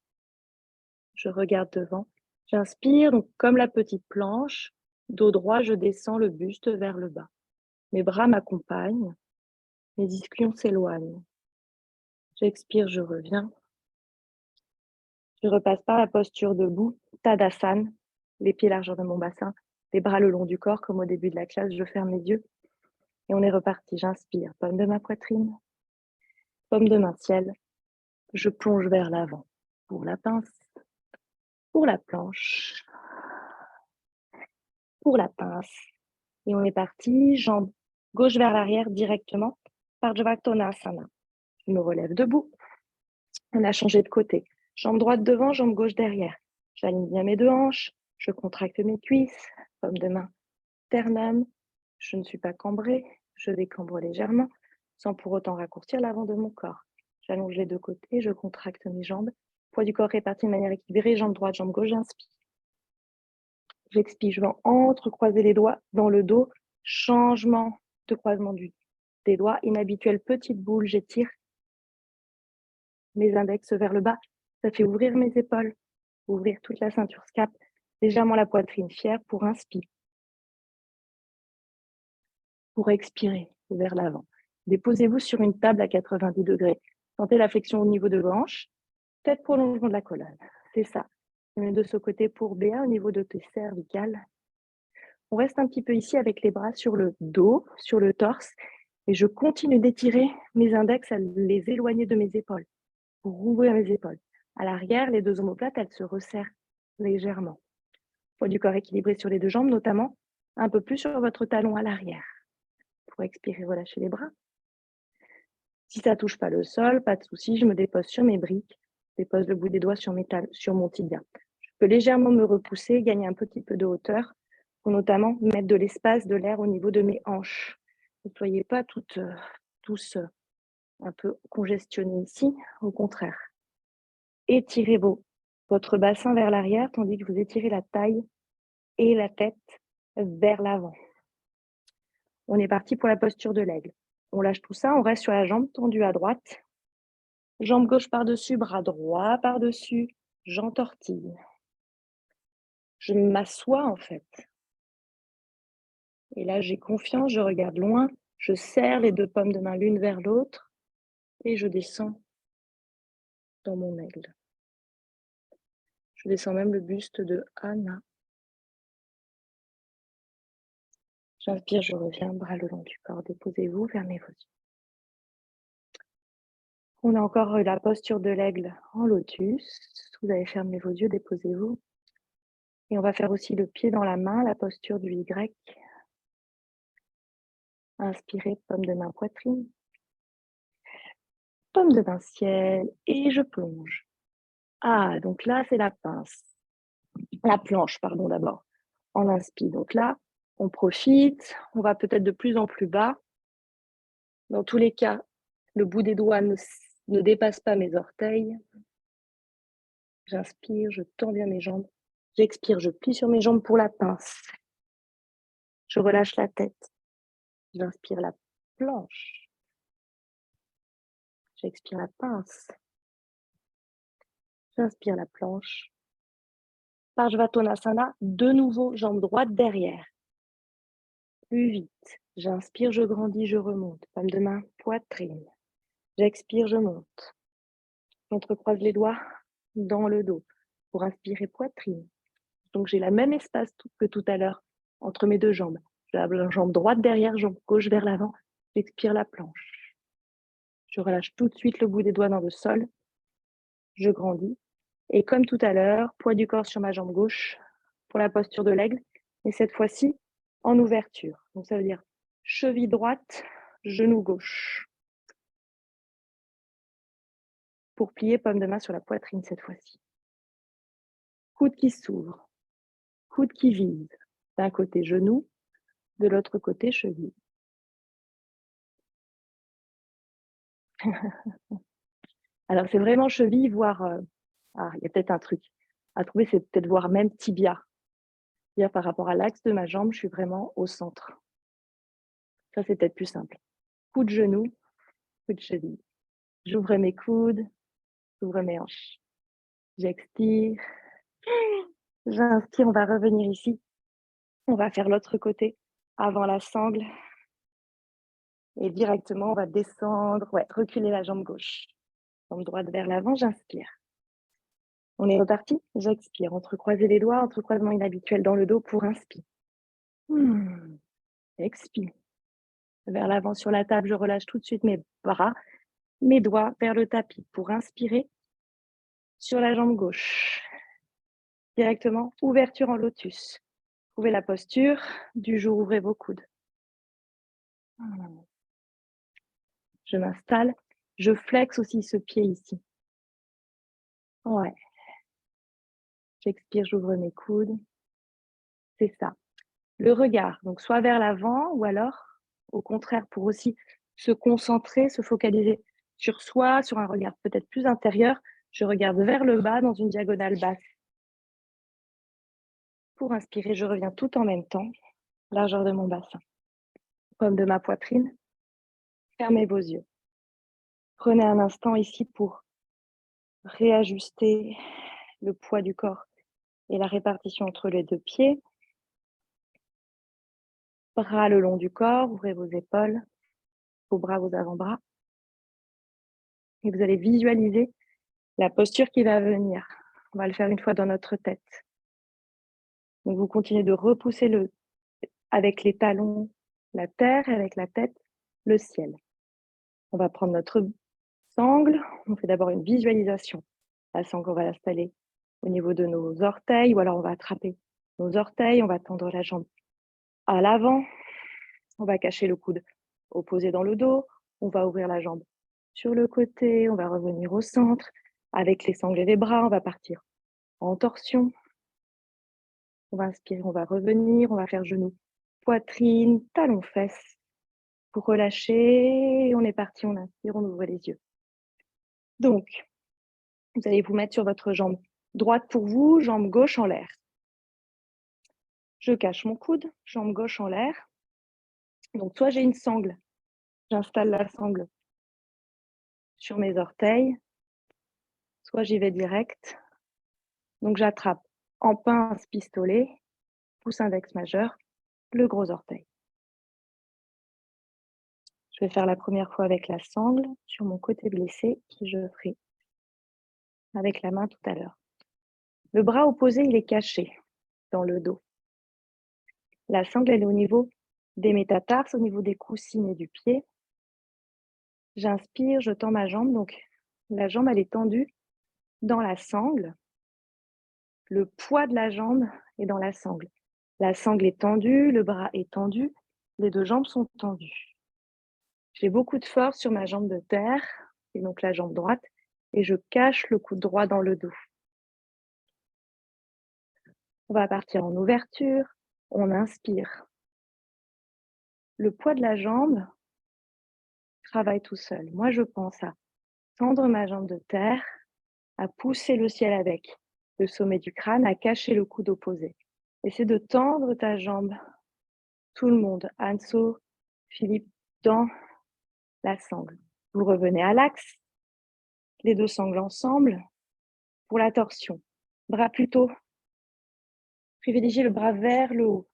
Speaker 1: je regarde devant. J'inspire, donc comme la petite planche, dos droit, je descends le buste vers le bas. Mes bras m'accompagnent, mes ischions s'éloignent. J'expire, je reviens. Je repasse par la posture debout, Tadasana, les pieds largeur de mon bassin, les bras le long du corps, comme au début de la classe, je ferme les yeux. Et on est reparti, j'inspire, paume de ma poitrine, paume de main ciel, je plonge vers l'avant. Pour la pince, pour la planche. pour la pince. Et on est parti, jambe gauche vers l'arrière directement, Parsvanottanasana. Je me relève debout. On a changé de côté. Jambe droite devant, jambe gauche derrière. J'aligne bien mes deux hanches, je contracte mes cuisses, paume de main, sternum. Je ne suis pas cambrée, je décambre légèrement, sans pour autant raccourcir l'avant de mon corps. J'allonge les deux côtés, je contracte mes jambes. Poids du corps réparti de manière équilibrée, jambe droite, jambe gauche, j'inspire. J'expire, je vais entrecroiser les doigts dans le dos. Changement de croisement des doigts. Inhabituelle petite boule, j'étire mes index vers le bas. Ça fait ouvrir mes épaules, ouvrir toute la ceinture scap, légèrement la poitrine fière pour inspirer. Pour expirer vers l'avant. Déposez-vous sur une table à 90 degrés. Sentez la flexion au niveau de vos hanches. Tête prolongement de la colonne. C'est ça. De ce côté pour B1 au niveau de tes cervicales. On reste un petit peu ici avec les bras sur le dos, sur le torse. Et je continue d'étirer mes index à les éloigner de mes épaules. Pour ouvrir mes épaules. À l'arrière, les deux omoplates, elles se resserrent légèrement. Poids du corps équilibré sur les deux jambes, notamment un peu plus sur votre talon à l'arrière. Pour expirer, relâchez les bras. Si ça ne touche pas le sol, pas de souci, je me dépose sur mes briques, je dépose le bout des doigts sur mon tibia. Je peux légèrement me repousser, gagner un petit peu de hauteur, pour notamment mettre de l'espace, de l'air au niveau de mes hanches. Ne soyez pas tous un peu congestionnés ici, au contraire. Étirez votre bassin vers l'arrière, tandis que vous étirez la taille et la tête vers l'avant. On est parti pour la posture de l'aigle. On lâche tout ça, on reste sur la jambe tendue à droite. Jambe gauche par-dessus, bras droit par-dessus, j'entortille. Je m'assois en fait. Et là, j'ai confiance, je regarde loin, je serre les deux paumes de main l'une vers l'autre et je descends dans mon aigle. Je descends même le buste de Anna. J'inspire, je reviens, bras le long du corps. Déposez-vous, fermez vos yeux. On a encore la posture de l'aigle en lotus. Vous allez fermer vos yeux, déposez-vous. Et on va faire aussi le pied dans la main, la posture du Y. Inspirez, paume de main, poitrine. Paume de main, ciel. Et je plonge. Ah, donc là, c'est la pince. La planche, pardon, d'abord. On inspire. Donc là, on profite. On va peut-être de plus en plus bas. Dans tous les cas, le bout des doigts ne dépasse pas mes orteils. J'inspire, je tends bien mes jambes. J'expire, je plie sur mes jambes pour la pince. Je relâche la tête. J'inspire la planche. J'expire la pince. J'inspire la planche. Parsvanottanasana, de nouveau, jambe droite derrière. Plus vite. J'inspire, je grandis, je remonte. Paume de main, poitrine. J'expire, je monte. J'entrecroise les doigts dans le dos. Pour inspirer, poitrine. Donc, j'ai la même espace que tout à l'heure entre mes deux jambes. J'ai la jambe droite derrière, jambe gauche vers l'avant. J'expire la planche. Je relâche tout de suite le bout des doigts dans le sol. Je grandis. Et comme tout à l'heure, poids du corps sur ma jambe gauche pour la posture de l'aigle. Et cette fois-ci, en ouverture. Donc, ça veut dire cheville droite, genou gauche. Pour plier, paume de main sur la poitrine cette fois-ci. Coude qui s'ouvre. Coude qui vise. D'un côté, genou. De l'autre côté, cheville. Alors, c'est vraiment cheville, voire... il y a peut-être un truc à trouver, c'est peut-être voir même tibia. C'est-à-dire par rapport à l'axe de ma jambe, je suis vraiment au centre. Ça, c'est peut-être plus simple. Coude genou, coude cheville. J'ouvre mes coudes, j'ouvre mes hanches. J'expire. J'inspire, on va revenir ici. On va faire l'autre côté avant la sangle. Et directement, on va descendre, reculer la jambe gauche. Jambe droite vers l'avant, j'inspire. On est reparti. J'expire. Entrecroiser les doigts, entrecroisement inhabituel dans le dos pour inspire. Expire. Vers l'avant sur la table, je relâche tout de suite mes bras, mes doigts vers le tapis pour inspirer sur la jambe gauche. Directement, ouverture en lotus. Trouvez la posture du jour, ouvrez vos coudes. Je m'installe, je flexe aussi ce pied ici. Ouais. J'expire, j'ouvre mes coudes. C'est ça. Le regard, donc soit vers l'avant ou alors, au contraire, pour aussi se concentrer, se focaliser sur soi, sur un regard peut-être plus intérieur, je regarde vers le bas dans une diagonale basse. Pour inspirer, je reviens tout en même temps, largeur de mon bassin, comme de ma poitrine. Fermez vos yeux. Prenez un instant ici pour réajuster le poids du corps et la répartition entre les deux pieds. Bras le long du corps, ouvrez vos épaules, vos bras, vos avant-bras. Et vous allez visualiser la posture qui va venir. On va le faire une fois dans notre tête. Donc vous continuez de repousser avec les talons la terre et avec la tête le ciel. On va prendre notre sangle. On fait d'abord une visualisation. La sangle, on va l'installer au niveau de nos orteils, ou alors on va attraper nos orteils, on va tendre la jambe à l'avant, on va cacher le coude opposé dans le dos, on va ouvrir la jambe sur le côté, on va revenir au centre. Avec les sangles et les bras, on va partir en torsion. On va inspirer, on va revenir, on va faire genou, poitrine, talons, fesses. Pour relâcher, on est parti, on inspire, on ouvre les yeux. Donc, vous allez vous mettre sur votre jambe droite pour vous, jambe gauche en l'air. Je cache mon coude, jambe gauche en l'air. Donc, soit j'ai une sangle, j'installe la sangle sur mes orteils, soit j'y vais direct. Donc, j'attrape en pince pistolet, pouce index majeur, le gros orteil. Je vais faire la première fois avec la sangle sur mon côté blessé, qui je ferai avec la main tout à l'heure. Le bras opposé, il est caché dans le dos. La sangle, elle est au niveau des métatarses, au niveau des coussines du pied. J'inspire, je tends ma jambe, donc la jambe, elle est tendue dans la sangle. Le poids de la jambe est dans la sangle. La sangle est tendue, le bras est tendu, les deux jambes sont tendues. J'ai beaucoup de force sur ma jambe de terre, et donc la jambe droite, et je cache le coude droit dans le dos. On va partir en ouverture, on inspire. Le poids de la jambe travaille tout seul. Moi, je pense à tendre ma jambe de terre, à pousser le ciel avec le sommet du crâne, à cacher le coude opposé. Essaie de tendre ta jambe, tout le monde, Anso, Philippe, dans la sangle. Vous revenez à l'axe, les deux sangles ensemble pour la torsion. Bras plutôt, privilégiez le bras vers le haut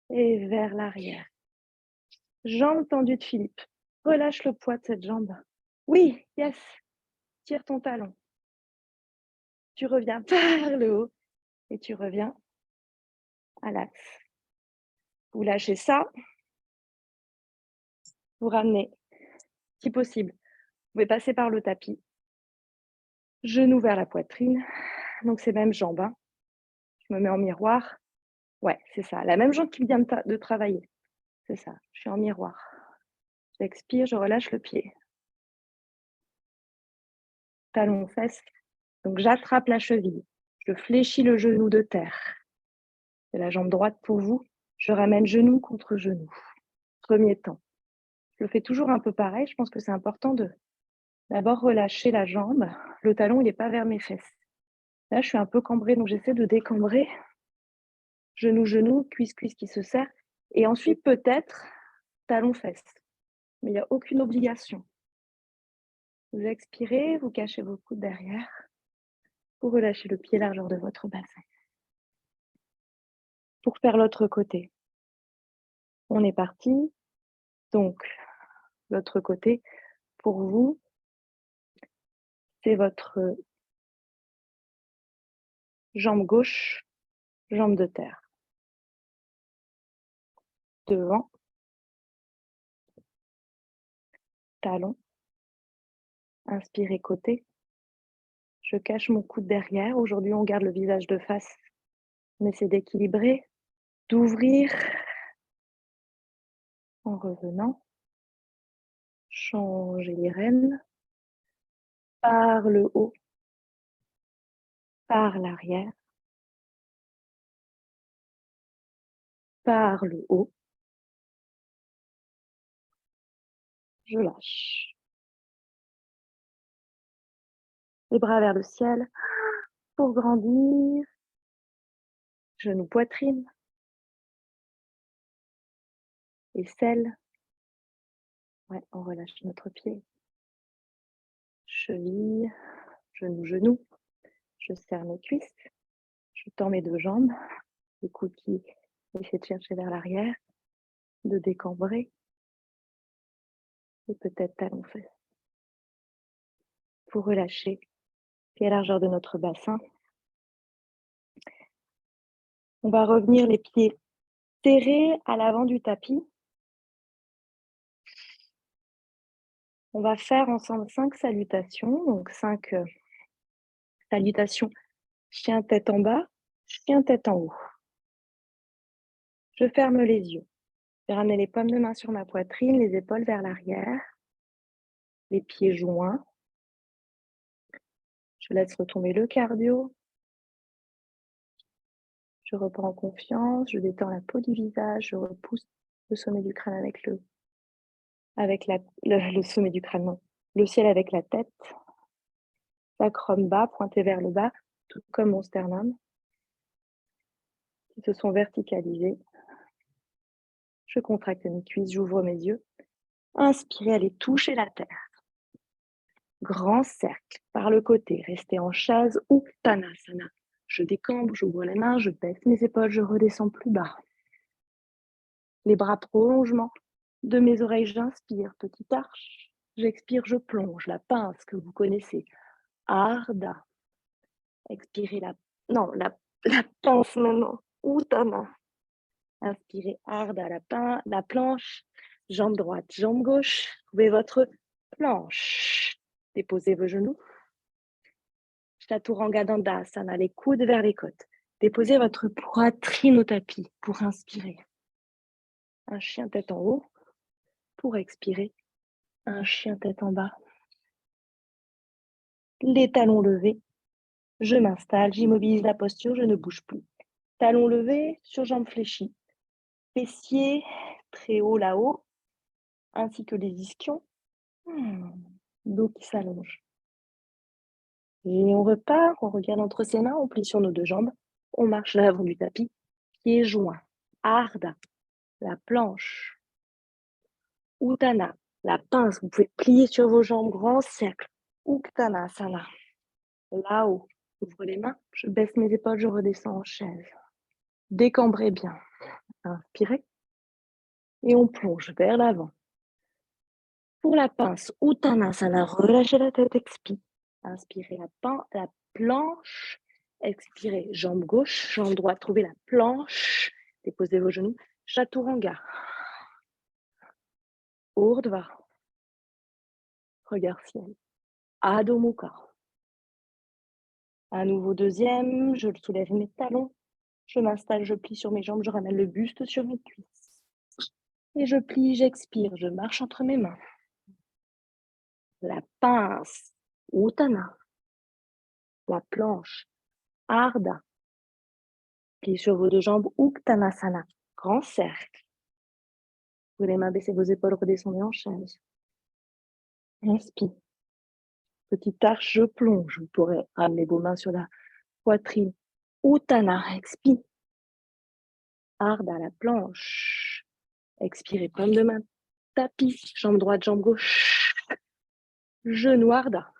Speaker 1: et vers l'arrière. Jambe tendue de Philippe. Relâche le poids de cette jambe. Oui, yes. Tire ton talon. Tu reviens par le haut et tu reviens à l'axe. Vous lâchez ça. Vous ramenez, si possible. Vous pouvez passer par le tapis. Genou vers la poitrine. Donc, c'est même jambe. Hein. Je me mets en miroir. Ouais, c'est ça. La même jambe qui vient de travailler. C'est ça. Je suis en miroir. J'expire, je relâche le pied. Talon, fesses. Donc, j'attrape la cheville. Je fléchis le genou de terre. C'est la jambe droite pour vous. Je ramène genou contre genou. Premier temps. Je le fais toujours un peu pareil. Je pense que c'est important de d'abord relâcher la jambe. Le talon, il n'est pas vers mes fesses. Là, je suis un peu cambrée, donc j'essaie de décambrer. Genou, genou, cuisse, cuisse qui se serre. Et ensuite, peut-être, talon, fesses. Mais il n'y a aucune obligation. Vous expirez, vous cachez vos coudes derrière. Vous relâchez le pied largeur de votre bassin. Pour faire l'autre côté. On est parti. Donc, l'autre côté, pour vous, c'est votre jambe gauche, jambe de terre. Devant, talon. Inspirez côté. Je cache mon coude derrière. Aujourd'hui, on garde le visage de face On essaie d'équilibrer, d'ouvrir en revenant. Changer les rênes par le haut, par l'arrière, par le haut. Je lâche. Les bras vers le ciel pour grandir. Genoux, poitrine. Aisselle. Ouais, on relâche notre pied. Cheville, genou, genou. Je serre mes cuisses. Je tends mes deux jambes. Les coudes qui essaient de chercher vers l'arrière, de décambrer. Et peut-être talons fesses. Pour relâcher pied à largeur de notre bassin. On va revenir les pieds serrés à l'avant du tapis. On va faire ensemble 5 salutations, donc 5 salutations chien tête en bas, chien tête en haut. Je ferme les yeux. Je vais ramener les paumes de main sur ma poitrine, les épaules vers l'arrière, les pieds joints. Je laisse retomber le cardio. Je reprends confiance, je détends la peau du visage, je repousse le sommet du crâne avec le sommet du crâne, non, le ciel avec la tête. Sacrum bas, pointé vers le bas, tout comme mon sternum, qui se sont verticalisés. Je contracte mes cuisses, j'ouvre mes yeux. Inspirez, allez toucher la terre. Grand cercle par le côté, restez en chaise ou Uttanasana. Je décambre, j'ouvre les mains, je baisse mes épaules, je redescends plus bas. Les bras prolongement de mes oreilles, j'inspire, petite arche. J'expire, je plonge, la pince que vous connaissez. Ardha. Expirez la pince maintenant. Uttana. Inspirez, Ardha, la planche. Jambe droite, jambe gauche. Trouvez votre planche. Déposez vos genoux. Chaturanga Dandasana, les coudes vers les côtes. Déposez votre poitrine au tapis pour inspirer. Un chien tête en haut. Pour expirer, un chien tête en bas. Les talons levés. Je m'installe, j'immobilise la posture, je ne bouge plus. Talons levés sur jambes fléchies. Fessiers très haut là-haut, ainsi que les ischions. Dos qui s'allonge. Et on repart, on regarde entre ses mains, on plie sur nos deux jambes. On marche à l'avant du tapis, pieds joints. Ardha, la planche. Uttana, la pince, vous pouvez plier sur vos jambes, grand cercle. Uttanasana, là-haut. J'ouvre les mains, je baisse mes épaules, je redescends en chaise. Décambrez bien. Inspirez. Et on plonge vers l'avant. Pour la pince, Uttanasana, relâchez la tête, expire. Inspirez la planche. Expirez, jambe gauche, jambe droite, trouvez la planche. Déposez vos genoux. Chaturanga. Urdhva. Regard ciel. Adho Mukha. À nouveau deuxième, je soulève mes talons. Je m'installe, je plie sur mes jambes, je ramène le buste sur mes cuisses. Et je plie, j'expire, je marche entre mes mains. La pince, Uttana. La planche, Ardha. Pliez sur vos deux jambes, Uttanasana. Grand cercle. Vous les mains, baissez vos épaules, redescendez en chaise. Inspire. Petite arche, je plonge. Vous pourrez ramener vos mains sur la poitrine. Uttana, expire. Ardha, la planche. Expirez, paume de main. Tapis, jambe droite, jambe gauche. Genou Ardha.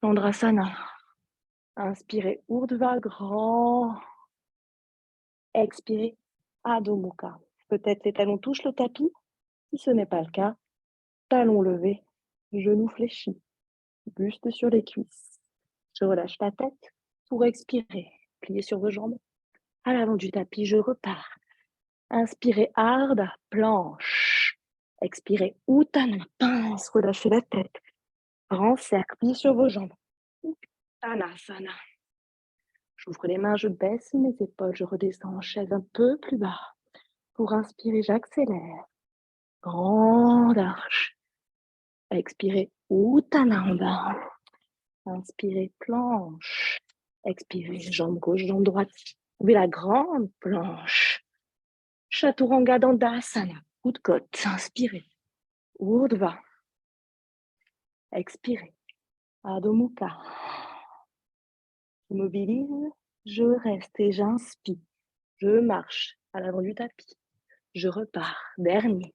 Speaker 1: Chandrasana. Inspirez, Urdhva, grand. Expirez, Adho Mukha. Peut-être les talons touchent le tapis. Si ce n'est pas le cas, talons levés, genoux fléchis, buste sur les cuisses. Je relâche la tête pour expirer. Pliez sur vos jambes. À l'avant du tapis, je repars. Inspirez, Ardha, planche. Expirez, Uttana, pince. Relâchez la tête. Grand cercle, pliez sur vos jambes. Uttanasana. J'ouvre les mains, je baisse mes épaules, je redescends en chaise un peu plus bas. Pour inspirer, j'accélère. Grande arche. Expirez, Uttananda. Inspirez, planche. Expirez, jambe gauche, jambe droite. Ouvrez la grande planche. Chaturanga Dandasana. Coup de côte. Inspirez. Urdhva. Expirez. Adho Mukha. Je mobilise, je reste et j'inspire. Je marche à l'avant du tapis. Je repars. Dernier.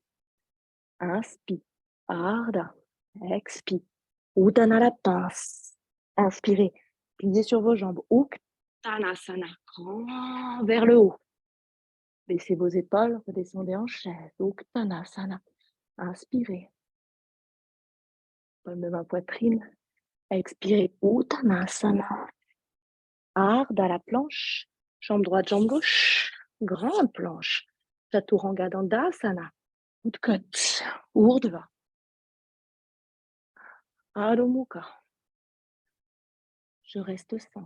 Speaker 1: Inspire. Ardha. Expire. Uttanasana la pince. Inspirez. Pliez sur vos jambes. Uttanasana. Grand vers le haut. Baissez vos épaules. Redescendez en chaise. Uttanasana. Inspirez. Paume de main poitrine. Expirez. Uttanasana. Ardha la planche. Jambe droite, jambe gauche. Grande planche. Chaturanga Dandasana. Coup de côte. Urdhva. Adho Mukha. Je reste 5.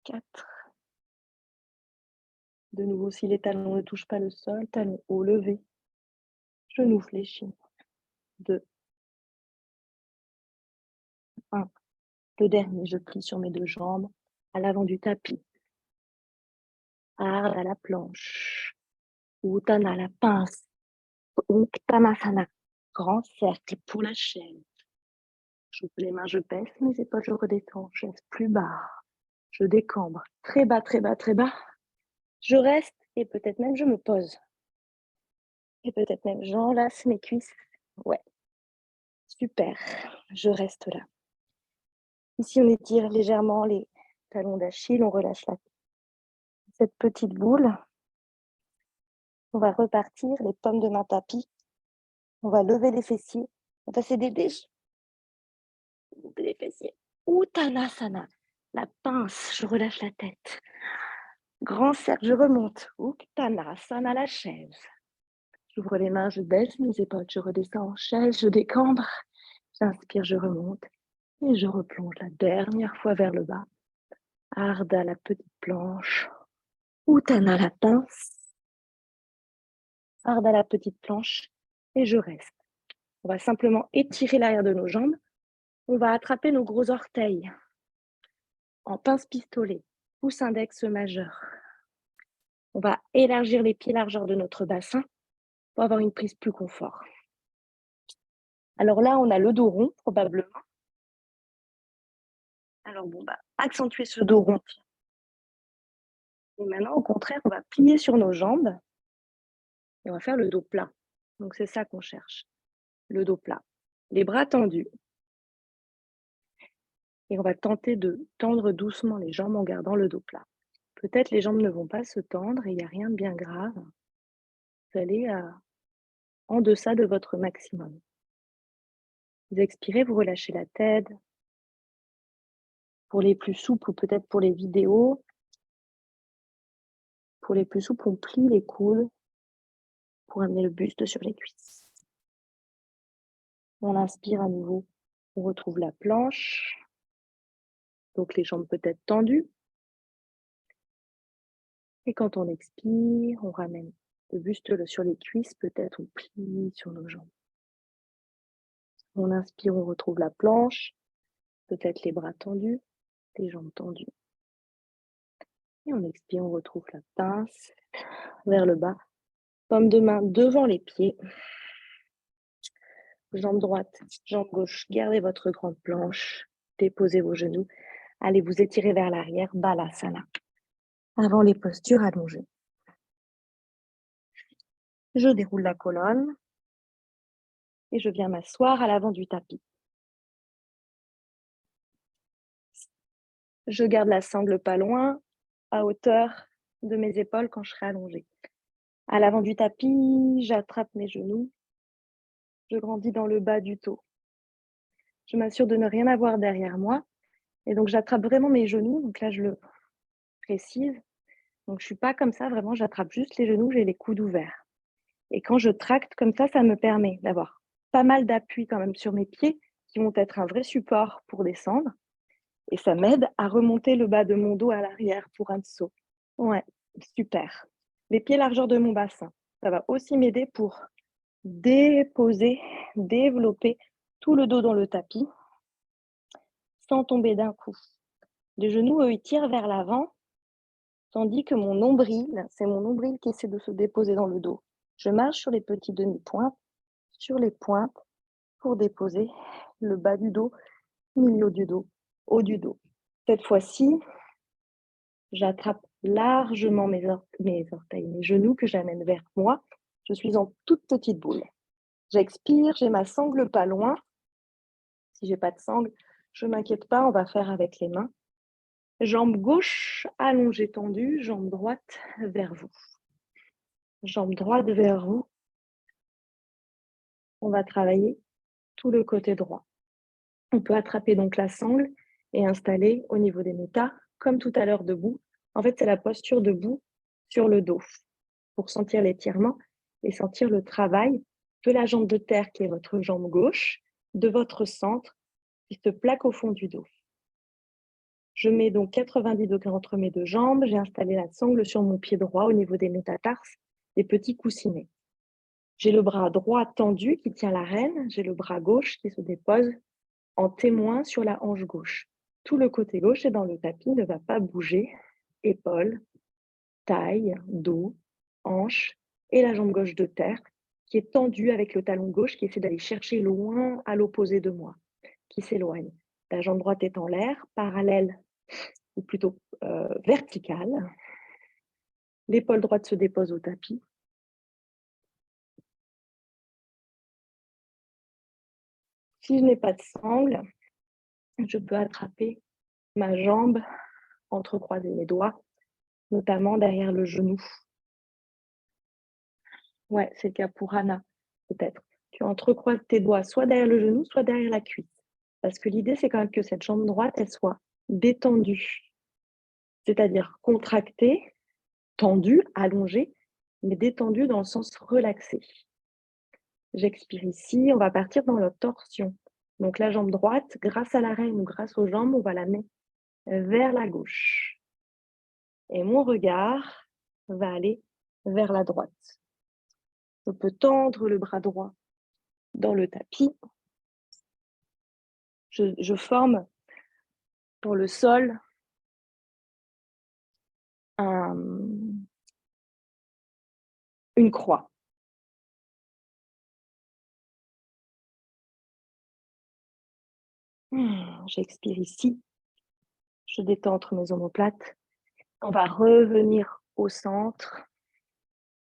Speaker 1: 4. De nouveau, si les talons ne touchent pas le sol, talons hauts levés. Genoux fléchis. 2. 1. Le dernier, je plie sur mes 2 jambes à l'avant du tapis. Ardha la planche. Uttanasana la pince. Uttanasana. Grand cercle pour la chaise. J'ouvre les mains, je baisse mes épaules, je redescends. Chaise plus bas. Je décambre. Très bas, très bas, très bas. Je reste et peut-être même je me pose. Et peut-être même j'enlace mes cuisses. Ouais. Super. Je reste là. Ici, on étire légèrement les talons d'Achille, on relâche cette petite boule. On va repartir, les paumes de main tapis. On va lever les fessiers. On va s'aider déjà. Les fessiers. Uttanasana. La pince, je relâche la tête. Grand cercle, je remonte. Uttanasana, la chaise. J'ouvre les mains, je baisse mes épaules, je redescends en chaise, je décambre. J'inspire, je remonte. Et je replonge la dernière fois vers le bas. Ardha la petite planche. Uttanasana la pince. Ardha la petite planche. Et je reste. On va simplement étirer l'arrière de nos jambes. On va attraper nos gros orteils en pince-pistolet, pouce index majeur. On va élargir les pieds largeur de notre bassin pour avoir une prise plus confort. Alors là, on a le dos rond, probablement. Alors bon, accentuer ce dos rond. Et maintenant, au contraire, on va plier sur nos jambes et on va faire le dos plat. Donc c'est ça qu'on cherche, le dos plat. Les bras tendus. Et on va tenter de tendre doucement les jambes en gardant le dos plat. Peut-être les jambes ne vont pas se tendre et il n'y a rien de bien grave. Vous allez en deçà de votre maximum. Vous expirez, vous relâchez la tête. Pour les plus souples ou peut-être pour les vidéos, pour les plus souples, on plie les coudes pour amener le buste sur les cuisses. On inspire à nouveau, on retrouve la planche. Donc les jambes peut-être tendues. Et quand on expire, on ramène le buste sur les cuisses, peut-être on plie sur nos jambes. On inspire, on retrouve la planche, peut-être les bras tendus, les jambes tendues. Et on expire, on retrouve la pince vers le bas. Paume de main devant les pieds. Jambe droite, jambe gauche, gardez votre grande planche. Déposez vos genoux. Allez vous étirer vers l'arrière, Balasana. Avant les postures allongées. Je déroule la colonne et je viens m'asseoir à l'avant du tapis. Je garde la sangle pas loin, à hauteur de mes épaules quand je serai allongée. À l'avant du tapis, j'attrape mes genoux. Je grandis dans le bas du dos. Je m'assure de ne rien avoir derrière moi. Et donc, j'attrape vraiment mes genoux. Donc là, je le précise. Donc, je ne suis pas comme ça. Vraiment, j'attrape juste les genoux. J'ai les coudes ouverts. Et quand je tracte comme ça me permet d'avoir pas mal d'appui quand même sur mes pieds qui vont être un vrai support pour descendre. Et ça m'aide à remonter le bas de mon dos à l'arrière pour un saut. Ouais, super. Les pieds largeur de mon bassin. Ça va aussi m'aider pour déposer, développer tout le dos dans le tapis sans tomber d'un coup. Les genoux, eux, ils tirent vers l'avant, tandis que mon nombril, c'est mon nombril qui essaie de se déposer dans le dos. Je marche sur les petits demi-pointes, sur les pointes, pour déposer le bas du dos, milieu du dos, haut du dos. Cette fois-ci, j'attrape largement mes orteils, mes genoux que j'amène vers moi. Je suis en toute petite boule. J'expire, j'ai ma sangle pas loin. Si j'ai pas de sangle, je ne m'inquiète pas, on va faire avec les mains. Jambe gauche allongée tendue, jambe droite vers vous. Jambe droite vers vous. On va travailler tout le côté droit. On peut attraper donc la sangle et installer au niveau des métas, comme tout à l'heure debout. En fait, c'est la posture debout sur le dos pour sentir l'étirement et sentir le travail de la jambe de terre qui est votre jambe gauche, de votre centre qui se plaque au fond du dos. Je mets donc 90 degrés entre mes deux jambes. J'ai installé la sangle sur mon pied droit au niveau des métatarses, des petits coussinets. J'ai le bras droit tendu qui tient la rêne. J'ai le bras gauche qui se dépose en témoin sur la hanche gauche. Tout le côté gauche est dans le tapis, ne va pas bouger. Épaules, taille, dos, hanche et la jambe gauche de terre qui est tendue avec le talon gauche qui essaie d'aller chercher loin à l'opposé de moi, qui s'éloigne. La jambe droite est en l'air, parallèle ou plutôt verticale. L'épaule droite se dépose au tapis. Si je n'ai pas de sangle, je peux attraper ma jambe, entrecroiser mes doigts, notamment derrière le genou. Ouais, c'est le cas pour Anna, peut-être. Tu entrecroises tes doigts soit derrière le genou, soit derrière la cuisse. Parce que l'idée, c'est quand même que cette jambe droite, elle soit détendue. C'est-à-dire contractée, tendue, allongée, mais détendue dans le sens relaxé. J'expire ici, on va partir dans la torsion. Donc la jambe droite, grâce à la rêne ou grâce aux jambes, on va la mettre vers la gauche. Et mon regard va aller vers la droite. Je peux tendre le bras droit dans le tapis. Je forme pour le sol une croix. J'expire ici. Je détends entre mes omoplates. On va revenir au centre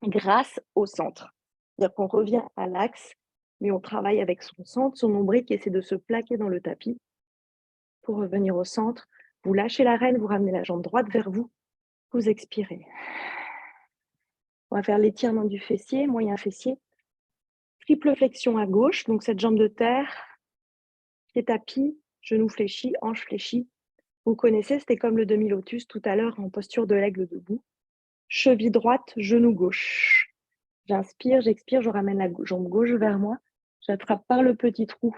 Speaker 1: grâce au centre. C'est-à-dire qu'on revient à l'axe, mais on travaille avec son centre, son nombril qui essaie de se plaquer dans le tapis. Pour revenir au centre, vous lâchez la rêne, vous ramenez la jambe droite vers vous, vous expirez. On va faire l'étirement du fessier, moyen fessier. Triple flexion à gauche, donc cette jambe de terre, pied tapis, genou fléchi, hanche fléchie. Vous connaissez, c'était comme le demi-lotus tout à l'heure en posture de l'aigle debout. Cheville droite, genou gauche. J'inspire, j'expire, je ramène la jambe gauche vers moi. J'attrape par le petit trou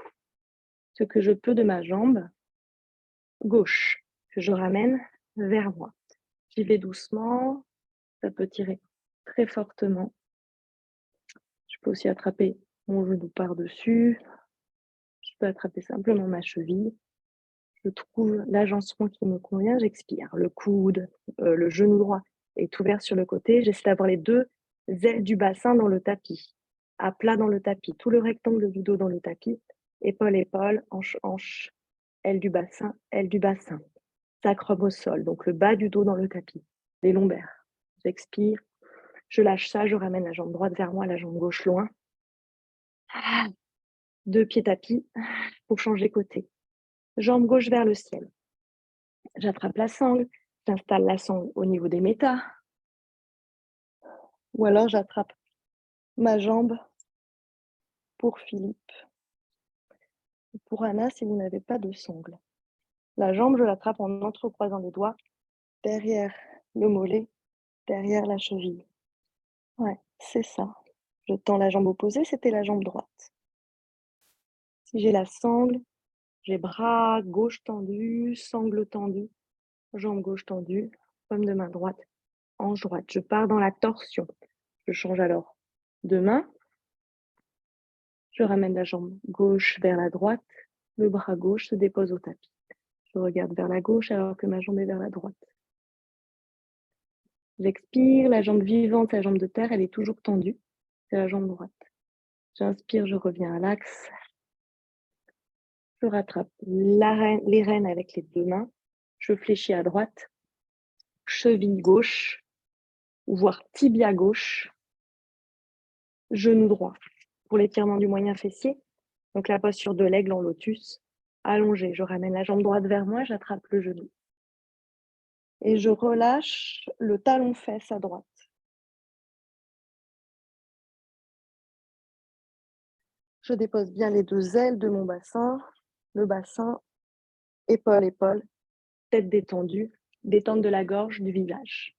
Speaker 1: ce que je peux de ma jambe gauche, que je ramène vers moi. J'y vais doucement, ça peut tirer très fortement. Je peux aussi attraper mon genou par-dessus. Je peux attraper simplement ma cheville. Je trouve l'agencement qui me convient, j'expire. Le coude, le genou droit est ouvert sur le côté. J'essaie d'avoir les deux ailes du bassin dans le tapis, à plat dans le tapis. Tout le rectangle du dos dans le tapis. Épaule, épaule, hanche, hanche, aile du bassin, aile du bassin. Sacrum au sol, donc le bas du dos dans le tapis. Les lombaires. J'expire. Je lâche ça, je ramène la jambe droite vers moi, la jambe gauche loin. Deux pieds tapis pour changer côté. Jambe gauche vers le ciel. J'attrape la sangle, j'installe la sangle au niveau des métas. Ou alors j'attrape ma jambe pour Philippe. Pour Anna, si vous n'avez pas de sangle. La jambe, je l'attrape en entrecroisant les doigts derrière le mollet, derrière la cheville. Ouais, c'est ça. Je tends la jambe opposée, c'était la jambe droite. Si j'ai la sangle, J'ai bras gauche tendu, sangle tendu, jambe gauche tendue, paume de main droite, hanche droite. Je pars dans la torsion. Je change alors de main. Je ramène la jambe gauche vers la droite. Le bras gauche se dépose au tapis. Je regarde vers la gauche alors que ma jambe est vers la droite. J'expire, la jambe vivante, la jambe de terre, elle est toujours tendue. C'est la jambe droite. J'inspire, je reviens à l'axe. Je rattrape les rênes avec les deux mains. Je fléchis à droite. Cheville gauche, voire tibia gauche. Genou droit. Pour l'étirement du moyen fessier, donc la posture de l'aigle en lotus. Allongé, je ramène la jambe droite vers moi, j'attrape le genou. Et je relâche le talon-fesse à droite. Je dépose bien les deux ailes de mon bassin, le bassin, épaule, épaule, tête détendue, détente de la gorge, du visage.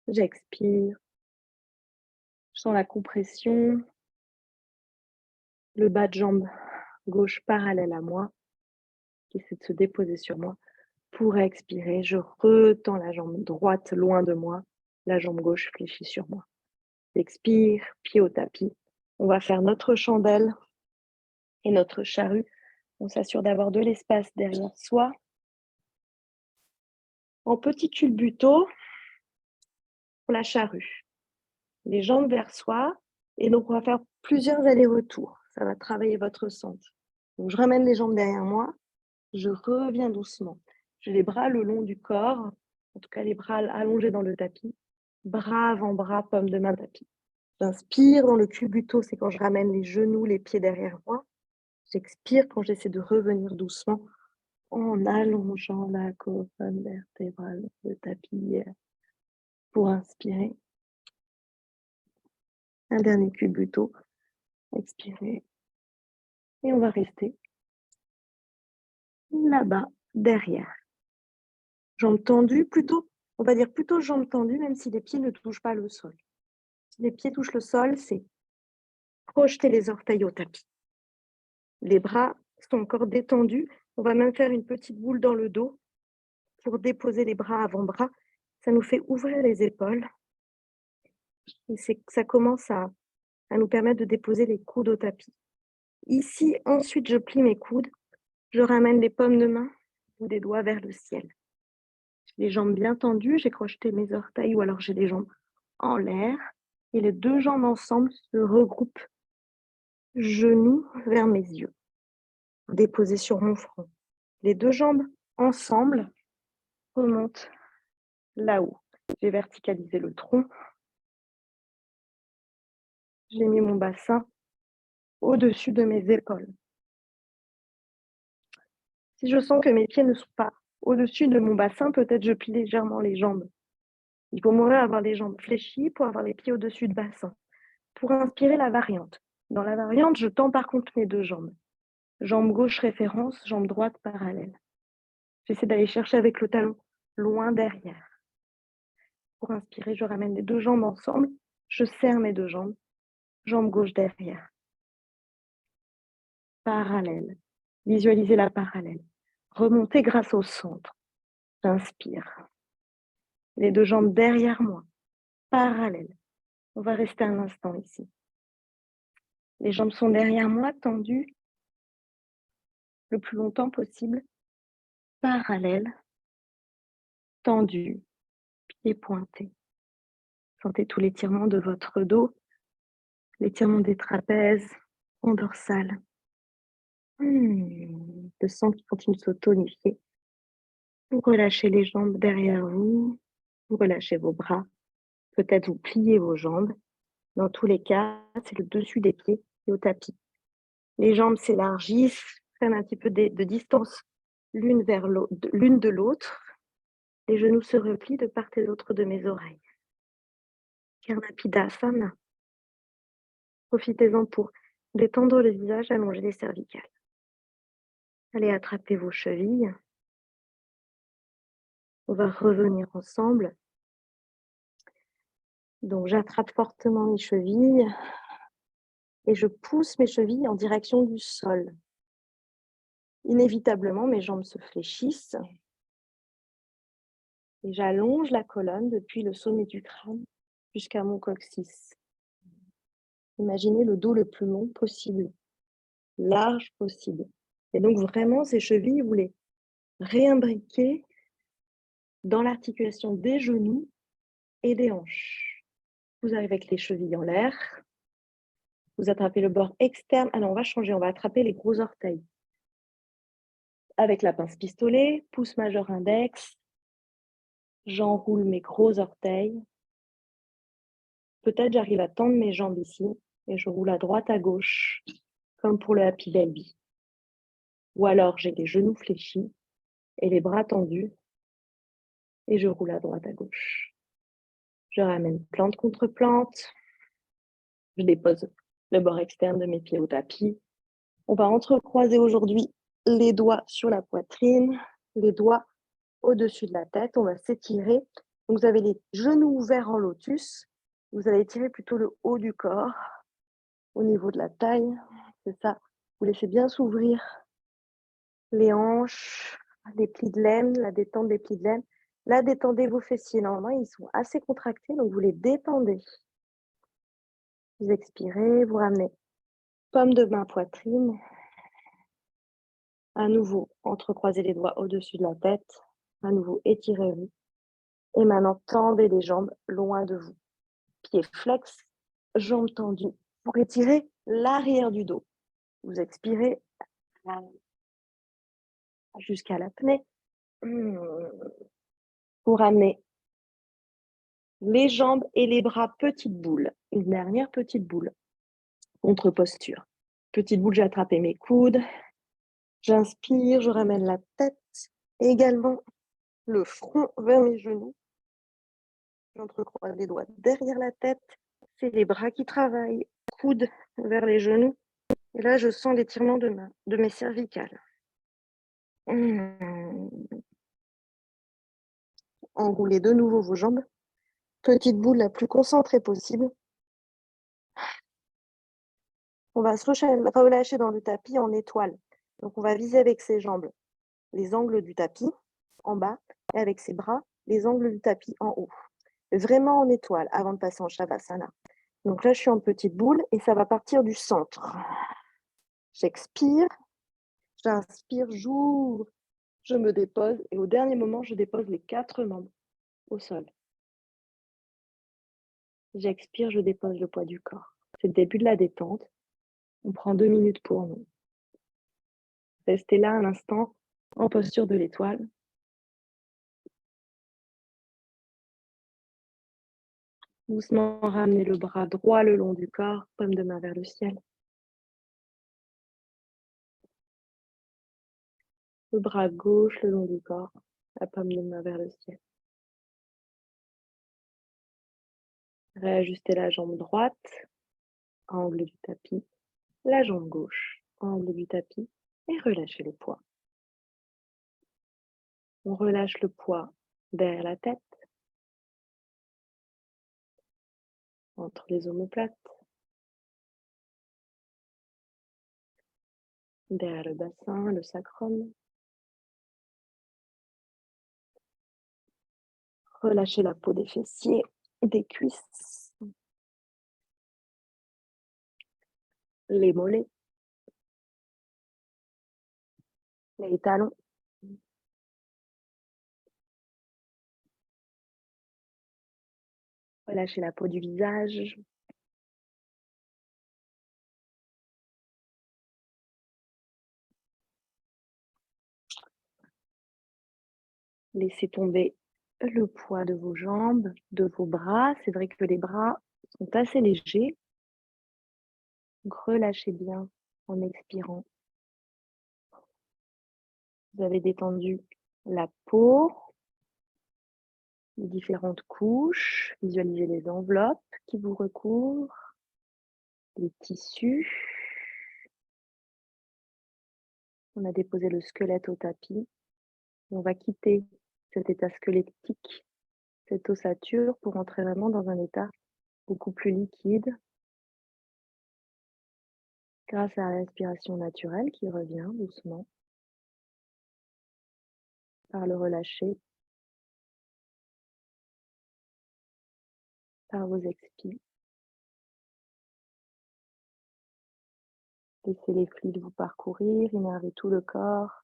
Speaker 1: J'expire, je sens la compression, le bas de jambe gauche parallèle à moi, qui essaie de se déposer sur moi. Pour expirer, je retends la jambe droite loin de moi, la jambe gauche fléchit sur moi. J'expire, pied au tapis. On va faire notre chandelle et notre charrue. On s'assure d'avoir de l'espace derrière soi. En petit culbuto, pour la charrue. Les jambes vers soi. Et donc, on va faire plusieurs allers-retours. Ça va travailler votre centre. Donc, je ramène les jambes derrière moi. Je reviens doucement. J'ai les bras le long du corps. En tout cas, les bras allongés dans le tapis. Bras avant bras, paume de main tapis. J'inspire dans le culbuto, c'est quand je ramène les genoux, les pieds derrière moi. J'expire quand j'essaie de revenir doucement en allongeant la colonne vertébrale, le tapis pour inspirer. Un dernier culbuto, expirer. Et on va rester là-bas, derrière. Jambes tendues, plutôt, on va dire plutôt jambes tendues, même si les pieds ne touchent pas le sol. Si les pieds touchent le sol, c'est projeter les orteils au tapis. Les bras sont encore détendus. On va même faire une petite boule dans le dos pour déposer les bras avant-bras. Ça nous fait ouvrir les épaules. Et ça commence à nous permettre de déposer les coudes au tapis. Ici, ensuite, je plie mes coudes. Je ramène les paumes de main ou des doigts vers le ciel. Les jambes bien tendues, j'ai crocheté mes orteils ou alors j'ai les jambes en l'air. Et les deux jambes ensemble se regroupent, genoux vers mes yeux, déposés sur mon front. Les deux jambes ensemble remontent là-haut. J'ai verticalisé le tronc. J'ai mis mon bassin au-dessus de mes épaules. Si je sens que mes pieds ne sont pas au-dessus de mon bassin, peut-être je plie légèrement les jambes. Il faut moins avoir les jambes fléchies pour avoir les pieds au-dessus du bassin. Pour inspirer la variante. Dans la variante, je tends par contre mes deux jambes. Jambe gauche référence, jambe droite parallèle. J'essaie d'aller chercher avec le talon loin derrière. Pour inspirer, je ramène les deux jambes ensemble. Je serre mes deux jambes. Jambe gauche derrière. Parallèle. Visualisez la parallèle. Remontez grâce au centre. J'inspire. Les deux jambes derrière moi. Parallèle. On va rester un instant ici. Les jambes sont derrière moi, tendues le plus longtemps possible. Parallèle. Tendu, pieds pointés. Sentez tout l'étirement de votre dos, l'étirement des trapèzes, en dorsale. Le sang qui continue de se tonifier. Vous relâchez les jambes derrière vous, vous relâchez vos bras, peut-être vous pliez vos jambes. Dans tous les cas, c'est le dessus des pieds et au tapis. Les jambes s'élargissent, prennent un petit peu de distance l'une de l'autre. Les genoux se replient de part et d'autre de mes oreilles. Karnapidasana. Profitez-en pour détendre le visage, allonger les cervicales. Allez attraper vos chevilles. On va revenir ensemble. Donc, j'attrape fortement mes chevilles et je pousse mes chevilles en direction du sol. Inévitablement, mes jambes se fléchissent et j'allonge la colonne depuis le sommet du crâne jusqu'à mon coccyx. Imaginez le dos le plus long possible, large possible. Et donc vraiment, ces chevilles, vous les réimbriquez dans l'articulation des genoux et des hanches. Vous arrivez avec les chevilles en l'air. Vous attrapez le bord externe. Alors, on va changer. On va attraper les gros orteils. Avec la pince pistolet, pouce majeur index. J'enroule mes gros orteils. Peut-être j'arrive à tendre mes jambes ici et je roule à droite, à gauche, comme pour le Happy Baby. Ou alors, j'ai les genoux fléchis et les bras tendus et je roule à droite, à gauche. Je ramène plante contre plante. Je dépose le bord externe de mes pieds au tapis. On va entrecroiser aujourd'hui les doigts sur la poitrine, les doigts au-dessus de la tête. On va s'étirer. Donc, vous avez les genoux ouverts en lotus. Vous allez étirer plutôt le haut du corps au niveau de la taille. C'est ça. Vous laissez bien s'ouvrir les hanches, les plis de laine, la détente des plis de laine. Là, détendez vos fessiers. Normalement, ils sont assez contractés, donc vous les détendez. Vous expirez, vous ramenez paume de main, poitrine. À nouveau, entrecroisez les doigts au-dessus de la tête. À nouveau, étirez-vous. Et maintenant, tendez les jambes loin de vous. Pieds flex, jambes tendues pour étirer l'arrière du dos. Vous expirez jusqu'à l'apnée. Vous ramenez les jambes et les bras petite boule. Une dernière petite boule. Contre posture. Petite boule, j'ai attrapé mes coudes. J'inspire, je ramène la tête. Et également le front vers mes genoux. J'entrecroise les doigts derrière la tête. C'est les bras qui travaillent. Coudes vers les genoux. Et là, je sens l'étirement de mes cervicales. Enroulez de nouveau vos jambes. Petite boule la plus concentrée possible. On va se relâcher dans le tapis en étoile. Donc, on va viser avec ses jambes les angles du tapis en bas et avec ses bras les angles du tapis en haut. Vraiment en étoile avant de passer en Shavasana. Donc là, je suis en petite boule et ça va partir du centre. J'expire, j'inspire, j'ouvre, je me dépose et au dernier moment, je dépose les 4 membres au sol. J'expire, je dépose le poids du corps. C'est le début de la détente. On prend 2 minutes pour nous. Restez là un instant en posture de l'étoile. Doucement ramenez le bras droit le long du corps, paume de main vers le ciel. Le bras gauche le long du corps, la paume de main vers le ciel. Réajustez la jambe droite, angle du tapis, la jambe gauche, angle du tapis, et relâchez le poids. On relâche le poids derrière la tête, entre les omoplates, derrière le bassin, le sacrum. Relâchez la peau des fessiers, des cuisses, les mollets, les talons. Relâchez la peau du visage. Laissez tomber le poids de vos jambes, de vos bras. C'est vrai que les bras sont assez légers. Donc relâchez bien en expirant. Vous avez détendu la peau, les différentes couches. Visualisez les enveloppes qui vous recouvrent, les tissus. On a déposé le squelette au tapis. On va quitter cet état squelettique, cette ossature, pour entrer vraiment dans un état beaucoup plus liquide grâce à la respiration naturelle qui revient doucement. par le relâcher, par vos expires. Laissez les fluides vous parcourir, innerver tout le corps.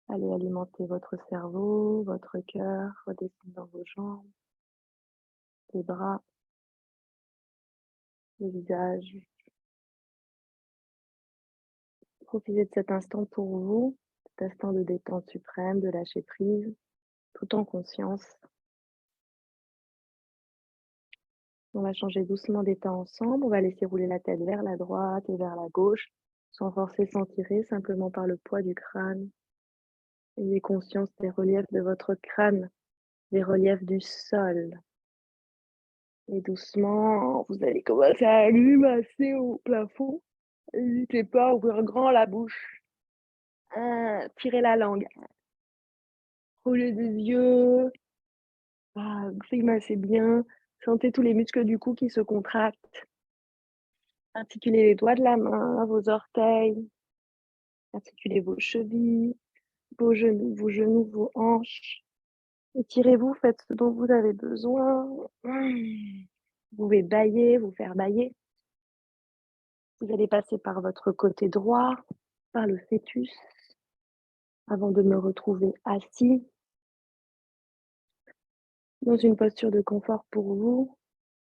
Speaker 1: Allez alimenter votre cerveau, votre cœur, redescendre dans vos jambes, les bras, le visage. Profitez de cet instant pour vous, cet instant de détente suprême, de lâcher prise, tout en conscience. On va changer doucement d'état ensemble. On va laisser rouler la tête vers la droite et vers la gauche, sans forcer, sans tirer, simplement par le poids du crâne. Ayez conscience des reliefs de votre crâne, des reliefs du sol. Et doucement, vous allez commencer à masser au plafond. N'hésitez pas à ouvrir grand la bouche. Tirez la langue. Roulez des yeux. Grimacez bien. Sentez tous les muscles du cou qui se contractent. Articulez les doigts de la main, vos orteils. Articulez vos chevilles, vos genoux, vos hanches. Étirez-vous, faites ce dont vous avez besoin. Vous pouvez bâiller, vous faire bâiller. Vous allez passer par votre côté droit, par le fœtus, avant de me retrouver assis dans une posture de confort pour vous,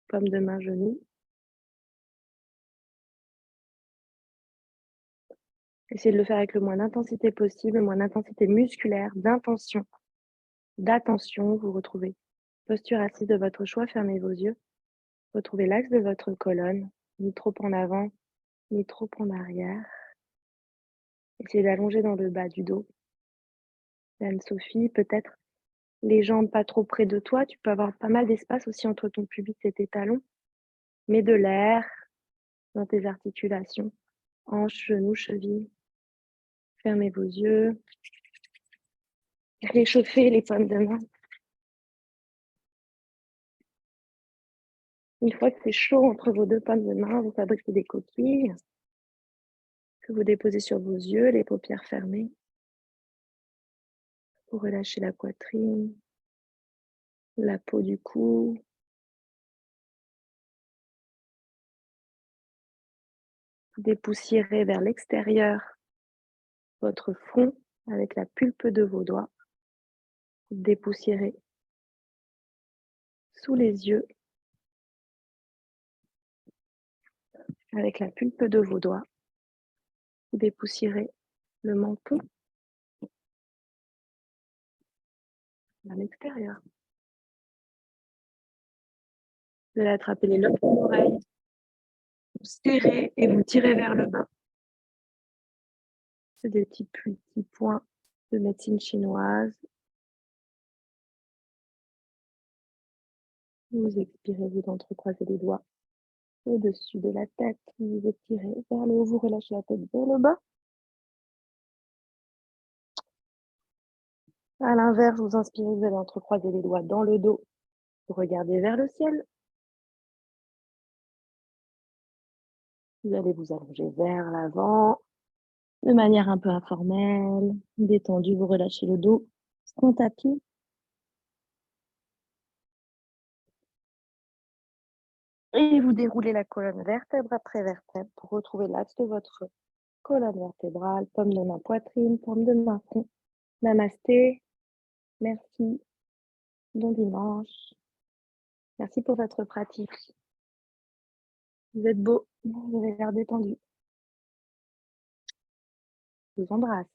Speaker 1: paume de main, genou. Essayez de le faire avec le moins d'intensité possible, le moins d'intensité musculaire, d'intention, d'attention. Vous retrouvez posture assise de votre choix, fermez vos yeux. Retrouvez l'axe de votre colonne, ni trop en avant, ni trop en arrière. Essayez d'allonger dans le bas du dos. Anne-Sophie, peut-être les jambes pas trop près de toi. Tu peux avoir pas mal d'espace aussi entre ton pubis et tes talons. Mets de l'air dans tes articulations, hanches, genoux, chevilles. Fermez vos yeux. Réchauffez les paumes de main. Une fois que c'est chaud entre vos deux paumes de main, vous fabriquez des coquilles que vous déposez sur vos yeux, les paupières fermées. Vous relâchez la poitrine, la peau du cou. Vous dépoussiérez vers l'extérieur votre front avec la pulpe de vos doigts. Vous dépoussiérez sous les yeux avec la pulpe de vos doigts. Vous dépoussiérez le menton vers l'extérieur. Vous allez attraper les lobes de l'oreille, vous serrez et vous tirez vers le bas. C'est des petits points de médecine chinoise. Vous expirez, vous entrecroisez les doigts au-dessus de la tête. Vous étirez vers le haut, vous relâchez la tête vers le bas. À l'inverse, vous inspirez, vous allez entrecroiser les doigts dans le dos. Vous regardez vers le ciel. Vous allez vous allonger vers l'avant, de manière un peu informelle, détendue, vous relâchez le dos sans tapis. Et vous déroulez la colonne vertèbre après vertèbre pour retrouver l'axe de votre colonne vertébrale, paume de main poitrine, paume de main front. Namasté, merci, bon dimanche. Merci pour votre pratique. Vous êtes beau, vous avez l'air détendu. Je vous embrasse.